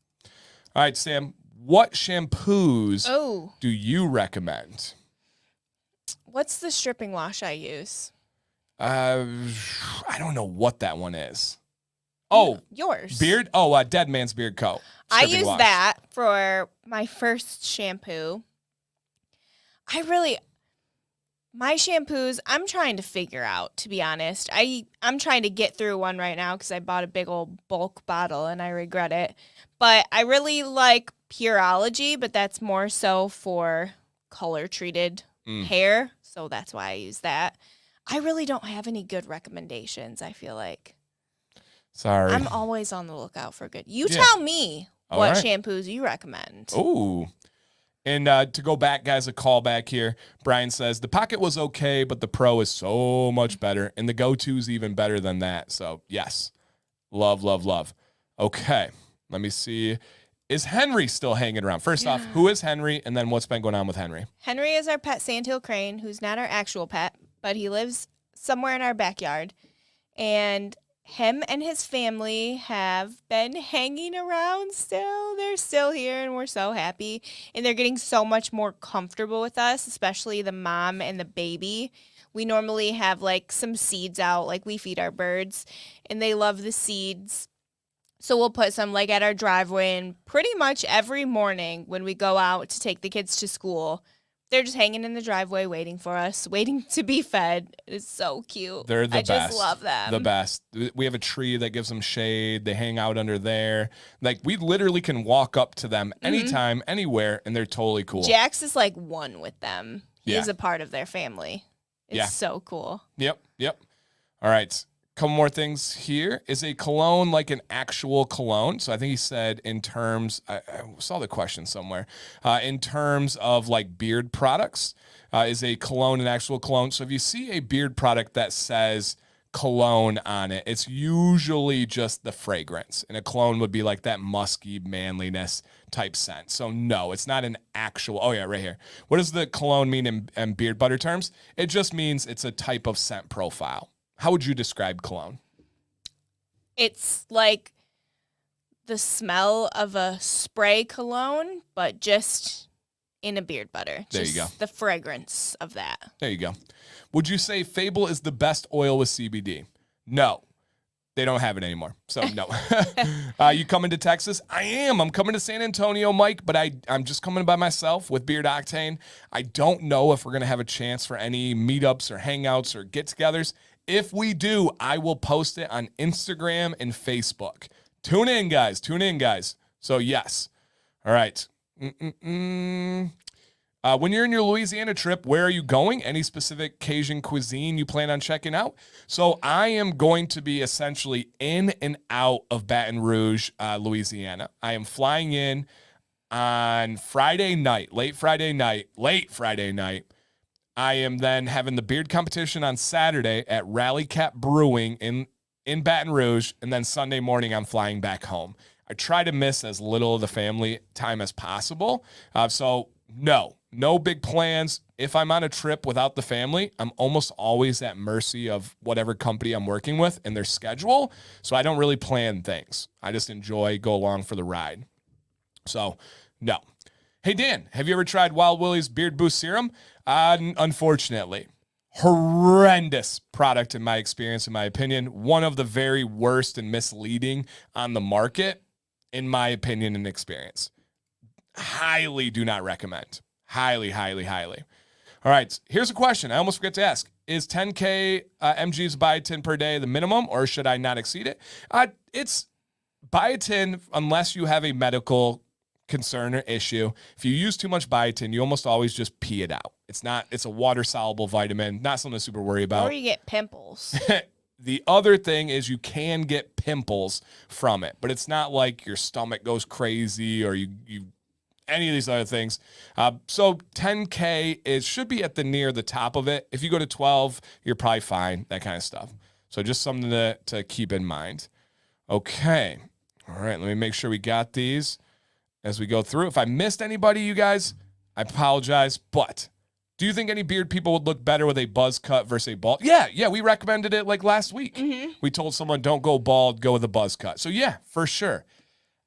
A: All right, Sam, what shampoos do you recommend?
B: What's the stripping wash I use?
A: I don't know what that one is. Oh,
B: yours.
A: Beard? Oh, Dead Man's Beard Co.
B: I use that for my first shampoo. My shampoos, I'm trying to figure out, to be honest. I'm trying to get through one right now because I bought a big old bulk bottle and I regret it. But I really like Pureology, but that's more so for color-treated hair. So that's why I use that. I really don't have any good recommendations, I feel like.
A: Sorry.
B: I'm always on the lookout for good. You
A: Yeah.
B: tell me
A: All
B: what
A: right.
B: shampoos you recommend.
A: Ooh. And to go back, guys, a call back here. Brian says, the Pocket was okay, but the Pro is so much better. And the Go-To is even better than that. So, yes. Love, love, love. Okay. Let me see. Is Henry still hanging around? First off, who is Henry? And then what's been going on with Henry?
B: Henry is our pet sandhill crane, who's not our actual pet, but he lives somewhere in our backyard. And him and his family have been hanging around still. They're still here, and we're so happy. And they're getting so much more comfortable with us, especially the mom and the baby. We normally have, like, some seeds out, like we feed our birds, and they love the seeds. So we'll put some, like, at our driveway, and pretty much every morning when we go out to take the kids to school, they're just hanging in the driveway waiting for us, waiting to be fed. It's so cute.
A: They're the best.
B: I just love them.
A: The best. We have a tree that gives them shade. They hang out under there. Like, we literally can walk up to them anytime, anywhere, and they're totally cool.
B: Jax is like one with them. He
A: Yeah.
B: is a part of their family. It's so cool.
A: Yep. All right. Couple more things here. Is a cologne like an actual cologne? So I think he said in terms, I saw the question somewhere, in terms of like beard products, is a cologne an actual cologne? So if you see a beard product that says cologne on it, it's usually just the fragrance. And a cologne would be like that musky manliness type scent. So no, it's not an actual, oh yeah, right here. What does the cologne mean in beard butter terms? It just means it's a type of scent profile. How would you describe cologne?
B: It's like the smell of a spray cologne, but just in a beard butter.
A: There
B: just
A: you go.
B: The fragrance of that.
A: There you go. Would you say Fable is the best oil with CBD? No. They don't have it anymore. So no. You coming to Texas? I am. I'm coming to San Antonio, Mike, but I'm just coming by myself with Beard Octane. I don't know if we're going to have a chance for any meetups or hangouts or get-togethers. If we do, I will post it on Instagram and Facebook. Tune in, guys. So, yes. All right. When you're in your Louisiana trip, where are you going? Any specific Cajun cuisine you plan on checking out? So, I am going to be essentially in and out of Baton Rouge, Louisiana. I am flying in on Friday night, late Friday night. I am then having the beard competition on Saturday at Rally Cap Brewing in Baton Rouge, and then Sunday morning I'm flying back home. I try to miss as little of the family time as possible. So no big plans. If I'm on a trip without the family, I'm almost always at mercy of whatever company I'm working with and their schedule. So I don't really plan things. I just go along for the ride. So no. Hey, Dan, have you ever tried Wild Willie's Beard Boost Serum? Unfortunately. Horrendous product in my experience, in my opinion. One of the very worst and misleading on the market, in my opinion and experience. Highly do not recommend. Highly. All right, here's a question I almost forget to ask. Is 10K mg's biotin per day the minimum, or should I not exceed it? It's biotin unless you have a medical concern or issue. If you use too much biotin, you almost always just pee it out. It's a water soluble vitamin, not something to super worry about.
B: Or you get pimples.
A: The other thing is you can get pimples from it, but it's not like your stomach goes crazy or you any of these other things. So 10K should be at near the top of it. If you go to 12, you're probably fine, that kind of stuff. So just something to keep in mind. Okay. All right, let me make sure we got these as we go through. If I missed anybody, you guys, I apologize, but do you think any beard people would look better with a buzz cut versus a bald? Yeah, we recommended it like last week. Mm-hmm. We told someone don't go bald, go with a buzz cut. So yeah, for sure.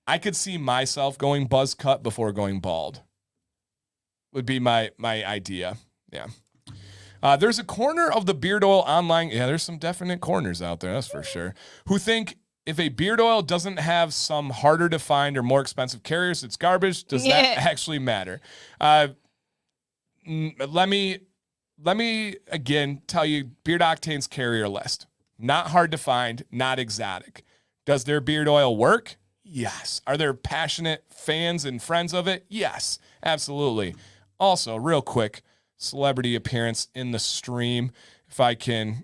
A: I could see myself going buzz cut before going bald. Would be my idea. Yeah. There's a corner of the beard oil online. Yeah, there's some definite corners out there, that's for sure. Who think if a beard oil doesn't have some harder to find or more expensive carriers, it's garbage. Does that actually matter? Let me again tell you Beard Octane's carrier list. Not hard to find, not exotic. Does their beard oil work? Yes. Are there passionate fans and friends of it? Yes, absolutely. Also, real quick, celebrity appearance in the stream. if I can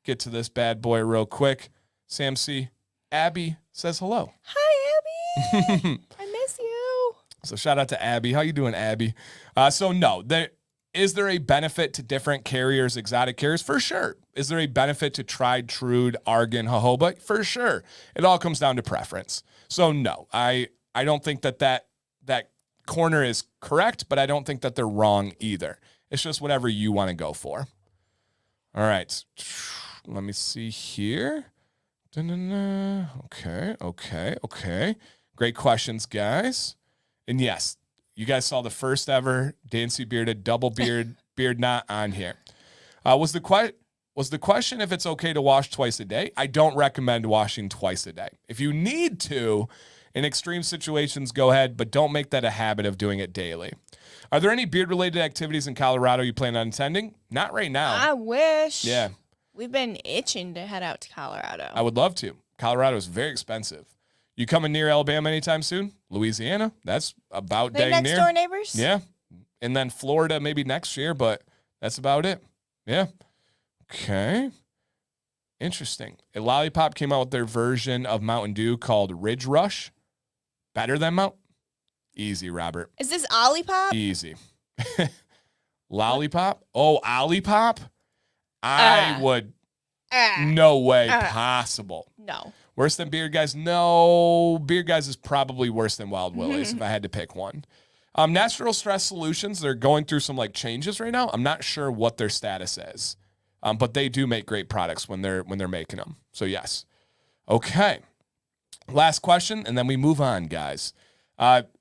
A: get to this bad boy real quick. Sam C. Abby says hello.
B: Hi, Abby. I miss you.
A: So shout out to Abby. How you doing, Abby? So no, is there a benefit to different carriers, exotic carriers? For sure. Is there a benefit to tried, true, argan, jojoba? For sure. It all comes down to preference. So no, I don't think that corner is correct, but I don't think that they're wrong either. It's just whatever you want to go for. All right. Let me see here. Okay. Great questions, guys. And yes, you guys saw the first ever Dancy bearded double beard knot on here. Was the question if it's okay to wash twice a day? I don't recommend washing twice a day. If you need to, in extreme situations, go ahead, but don't make that a habit of doing it daily. Are there any beard-related activities in Colorado you plan on attending? Not right now.
B: I wish.
A: Yeah.
B: We've been itching to head out to Colorado.
A: I would love to. Colorado is very expensive. You coming near Alabama anytime soon? Louisiana? That's about
B: They
A: dang near.
B: next door neighbors?
A: Yeah. And then Florida maybe next year, but that's about it. Yeah. Okay. Interesting. A Lollipop came out with their version of Mountain Dew called Ridge Rush. Better than Mount? Easy, Robert.
B: Is this Olipop?
A: Easy. Lollipop? Oh, Olipop? I would. No way possible.
B: No.
A: Worse than Beard Guys? No. Beard Guys is probably worse than Wild Willie's if I had to pick one. Natural Stress Solutions, they're going through some changes right now. I'm not sure what their status is. But they do make great products when they're making them. So yes. Okay. Last question, and then we move on, guys.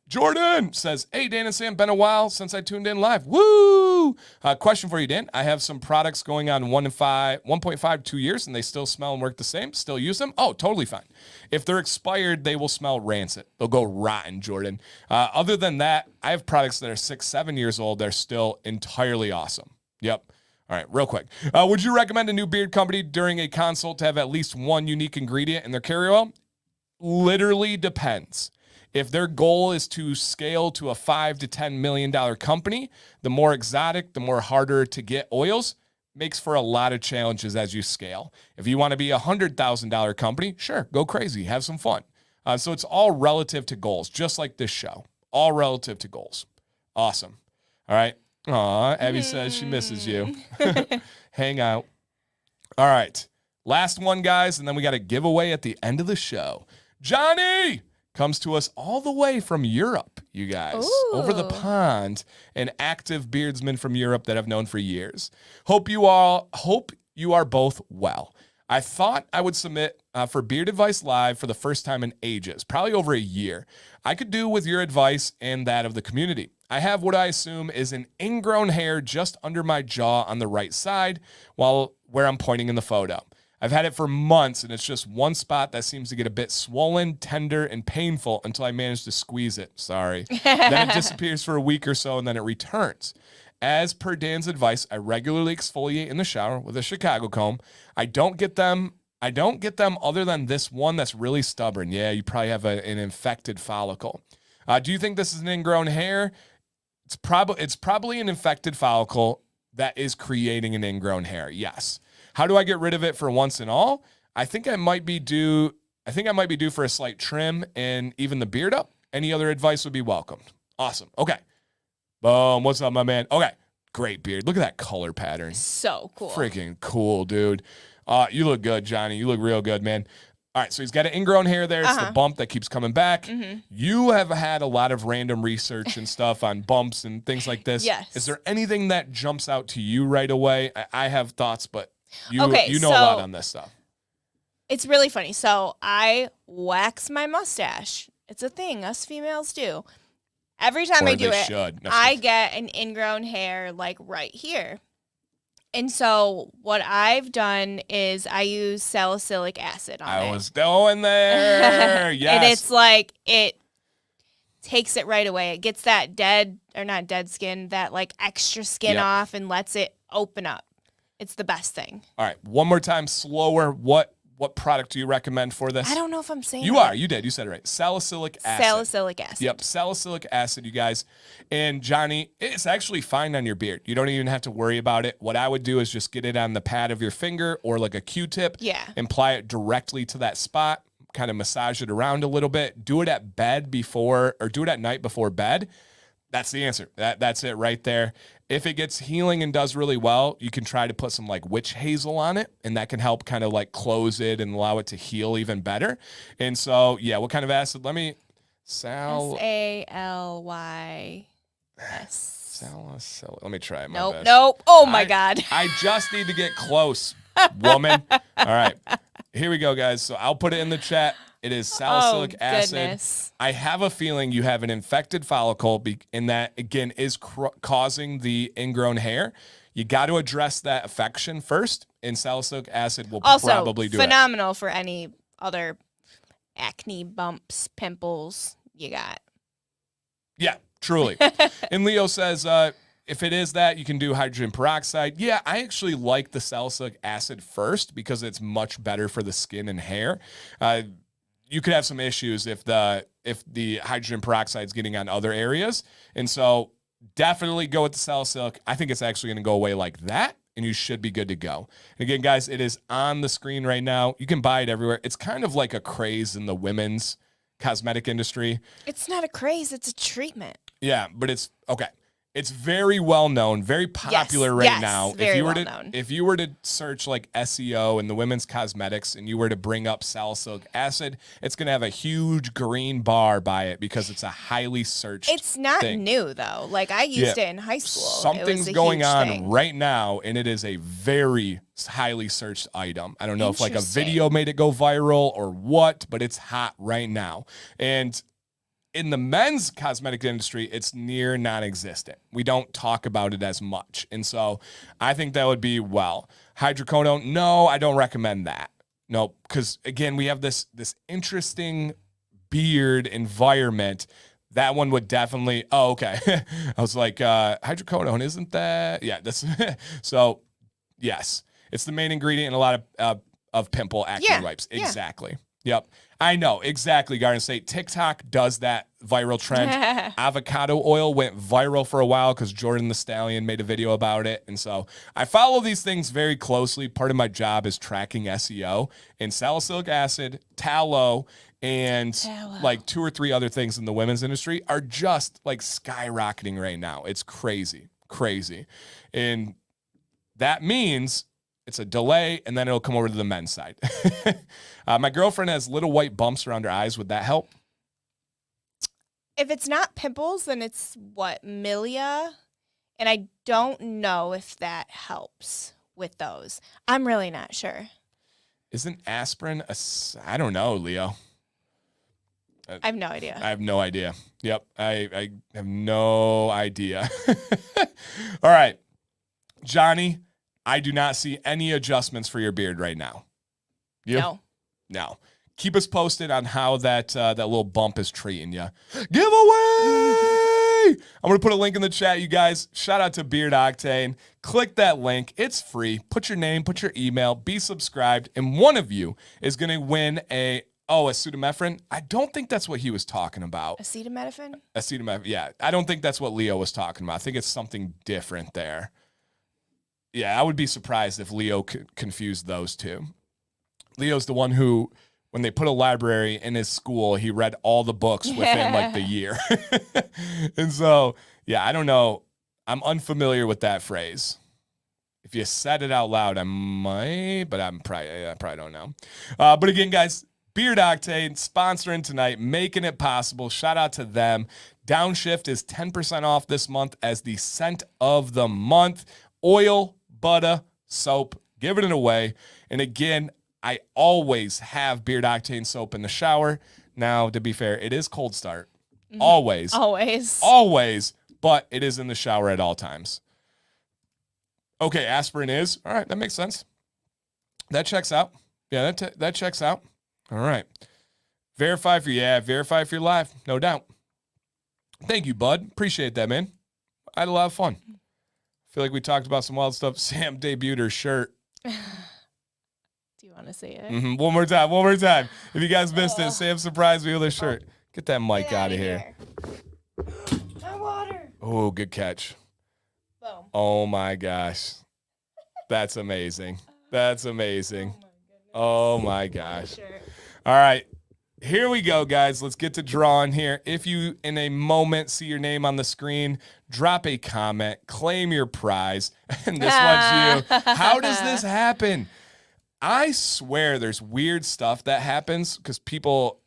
A: Jordan says, hey, Dan and Sam, been a while since I tuned in live. Woo! Question for you, Dan. I have some products going on 1.5, 2 years, and they still smell and work the same. Still use them? Oh, totally fine. If they're expired, they will smell rancid. They'll go rotten, Jordan. Other than that, I have products that are 6, 7 years old. They're still entirely awesome. Yep. All right, real quick. Would you recommend a new beard company during a consult to have at least one unique ingredient in their carrier oil? Literally depends. If their goal is to scale to a $5 to $10 million company, the more exotic, the more harder to get oils, makes for a lot of challenges as you scale. If you want to be a $100,000 company, sure, go crazy, have some fun. So it's all relative to goals, just like this show. All relative to goals. Awesome. All right. Aw, Abby says she misses you. Hang out. All right. Last one, guys, and then we got a giveaway at the end of the show. Johnny comes to us all the way from Europe, you guys.
B: Ooh.
A: Over the pond, an active beardsman from Europe that I've known for years. Hope you are both well. I thought I would submit for Beard Advice Live for the first time in ages, probably over a year. I could do with your advice and that of the community. I have what I assume is an ingrown hair just under my jaw on the right side where I'm pointing in the photo. I've had it for months, and it's just one spot that seems to get a bit swollen, tender, and painful until I manage to squeeze it. Sorry. Then it disappears for a week or so, and then it returns. As per Dan's advice, I regularly exfoliate in the shower with a Chicago comb. I don't get them other than this one that's really stubborn. Yeah, you probably have an infected follicle. Do you think this is an ingrown hair? It's probably an infected follicle that is creating an ingrown hair. Yes. How do I get rid of it for once and all? I think I might be due for a slight trim and even the beard up. Any other advice would be welcomed. Awesome. Okay. Boom. What's up, my man? Okay. Great beard. Look at that color pattern.
B: So cool.
A: Freaking cool, dude. You look good, Johnny. You look real good, man. All right, so he's got an ingrown hair there. It's the bump that keeps coming back. Mm-hmm. You have had a lot of random research and stuff on bumps and things like this.
B: Yes.
A: Is there anything that jumps out to you right away? I have thoughts, but you know a lot on this stuff.
B: It's really funny. So I wax my mustache. It's a thing us females do. Every time I do it, I get an ingrown hair right here. And so what I've done is I use salicylic acid on it.
A: I was going there. Yes.
B: And it's it takes it right away. It gets that not dead skin, that extra skin off and lets it open up. It's the best thing.
A: All right. One more time, slower. What what product do you recommend for this?
B: I don't know if I'm saying
A: You
B: it.
A: are. You did. You said it right. Salicylic acid.
B: Salicylic acid.
A: Yep, salicylic acid, you guys. And Johnny, it's actually fine on your beard. You don't even have to worry about it. What I would do is just get it on the pad of your finger or like a Q-tip.
B: Yeah.
A: And apply it directly to that spot. Kind of massage it around a little bit. Do it at bed before, or do it at night before bed. That's the answer. That's it right there. If it gets healing and does really well, you can try to put some like witch hazel on it, and that can help kind of like close it and allow it to heal even better. And so, yeah, what kind of acid? Let me
B: Salys.
A: Salicylic. Let me try my
B: Nope.
A: best.
B: Nope. Oh my God.
A: I just need to get close, woman. All right. Here we go, guys. So I'll put it in the chat. It is salicylic acid.
B: Goodness.
A: I have a feeling you have an infected follicle, and that, again, is causing the ingrown hair. You got to address that affection first, and salicylic acid will
B: Also,
A: probably do it.
B: phenomenal for any other acne, bumps, pimples you got.
A: Yeah, truly. And Leo says, if it is that, you can do hydrogen peroxide. Yeah, I actually like the salicylic acid first because it's much better for the skin and hair. You could have some issues if the hydrogen peroxide is getting on other areas. And so definitely go with the salicylic. I think it's actually going to go away like that, and you should be good to go. And again, guys, it is on the screen right now. You can buy it everywhere. It's kind of like a craze in the women's cosmetic industry.
B: It's not a craze. It's a treatment.
A: Yeah, but it's okay. It's very well known, very popular now.
B: Very well
A: to
B: known.
A: if you were to search like SEO in the women's cosmetics and you were to bring up salicylic acid, it's going to have a huge green bar by it because it's a highly searched
B: It's not
A: thing.
B: new though. Like I used it in high school.
A: Something's going on right now, and it is a very highly searched item. I don't know if like a video made it go viral or what, but it's hot right now. And in the men's cosmetic industry, it's near non-existent. We don't talk about it as much. And so I think that would be, well, hydrocodone, no, I don't recommend that. No, because again, we have this interesting beard environment. That one would definitely, oh, okay. I was like, hydrocodone, isn't that? Yeah, that's, so yes, it's the main ingredient in a lot of pimple acne wipes. Exactly. Yep. I know, exactly, Garden State. TikTok does that viral trend. Avocado oil went viral for a while because Jordan the Stallion made a video about it. And so I follow these things very closely. Part of my job is tracking SEO. And salicylic acid, tallow, and like 2 or 3 other things in the women's industry are just like skyrocketing right now. It's crazy, crazy. And that means it's a delay, and then it'll come over to the men's side. My girlfriend has little white bumps around her eyes. Would that help?
B: If it's not pimples, then it's what, milia? And I don't know if that helps with those. I'm really not sure.
A: Isn't aspirin I don't know, Leo.
B: I have no idea.
A: I have no idea. Yep, I have no idea. All right, Johnny, I do not see any adjustments for your beard right now. You? No. Keep us posted on how that little bump is treating you. Giveaway! I'm going to put a link in the chat, you guys. Shout out to Beard Octane. Click that link. It's free. Put your name, put your email, be subscribed, and one of you is going to win a pseudoephedrine. I don't think that's what he was talking about.
B: Acetaminophen?
A: Acetaminophen, yeah. I don't think that's what Leo was talking about. I think it's something different there. Yeah, I would be surprised if Leo confused those two. Leo's the one who, when they put a library in his school, he read all the books within like the year. And so, yeah, I don't know. I'm unfamiliar with that phrase. If you said it out loud, I might, but I probably don't know. But again, guys, Beard Octane sponsoring tonight, making it possible. Shout out to them. Downshift is 10% off this month as the scent of the month. Oil, butter, soap, giving it away. And again, I always have Beard Octane soap in the shower. Now, to be fair, it is cold start. Always. But it is in the shower at all times. Okay, aspirin is. All right, that makes sense. That checks out. Yeah, that checks out. All right. Verify if you're live. No doubt. Thank you, bud. Appreciate that, man. I had a lot of fun. Feel like we talked about some wild stuff. Sam debuted her shirt.
B: Do you want to say it?
A: One more time. If you guys missed it, Sam surprised me with a shirt. Get that mic out of here.
B: My water.
A: Oh, good catch.
B: Boom.
A: Oh my gosh. That's amazing. That's amazing. Oh my gosh. All right. Here we go, guys. Let's get to drawing here. If you, in a moment, see your name on the screen, drop a comment, claim your prize. And this one's you. How does this happen? I swear there's weird stuff that happens because people,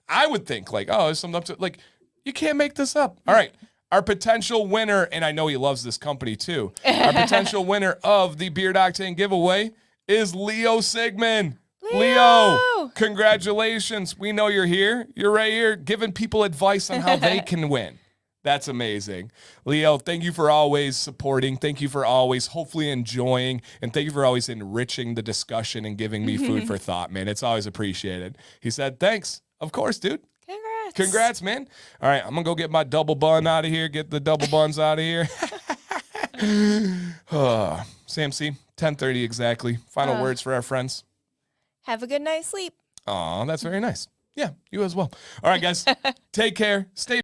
A: I would think like, oh, there's something up to, like, you can't make this up. All right. Our potential winner, and I know he loves this company too, our potential winner of the Beard Octane giveaway is Leo Sigmund. Leo, congratulations. We know you're here. You're right here giving people advice on how they can win. That's amazing. Leo, thank you for always supporting. Thank you for always hopefully enjoying. And thank you for always enriching the discussion and giving me food for thought, man. It's always appreciated. He said, thanks. Of course, dude. Congrats, man. All right, I'm going to go get my double bun out of here. Get the double buns out of here. Sam C, 10:30 exactly. Final words for our friends.
B: Have a good night's sleep.
A: Aw, that's very nice. Yeah, you as well. All right, guys. Take care. Stay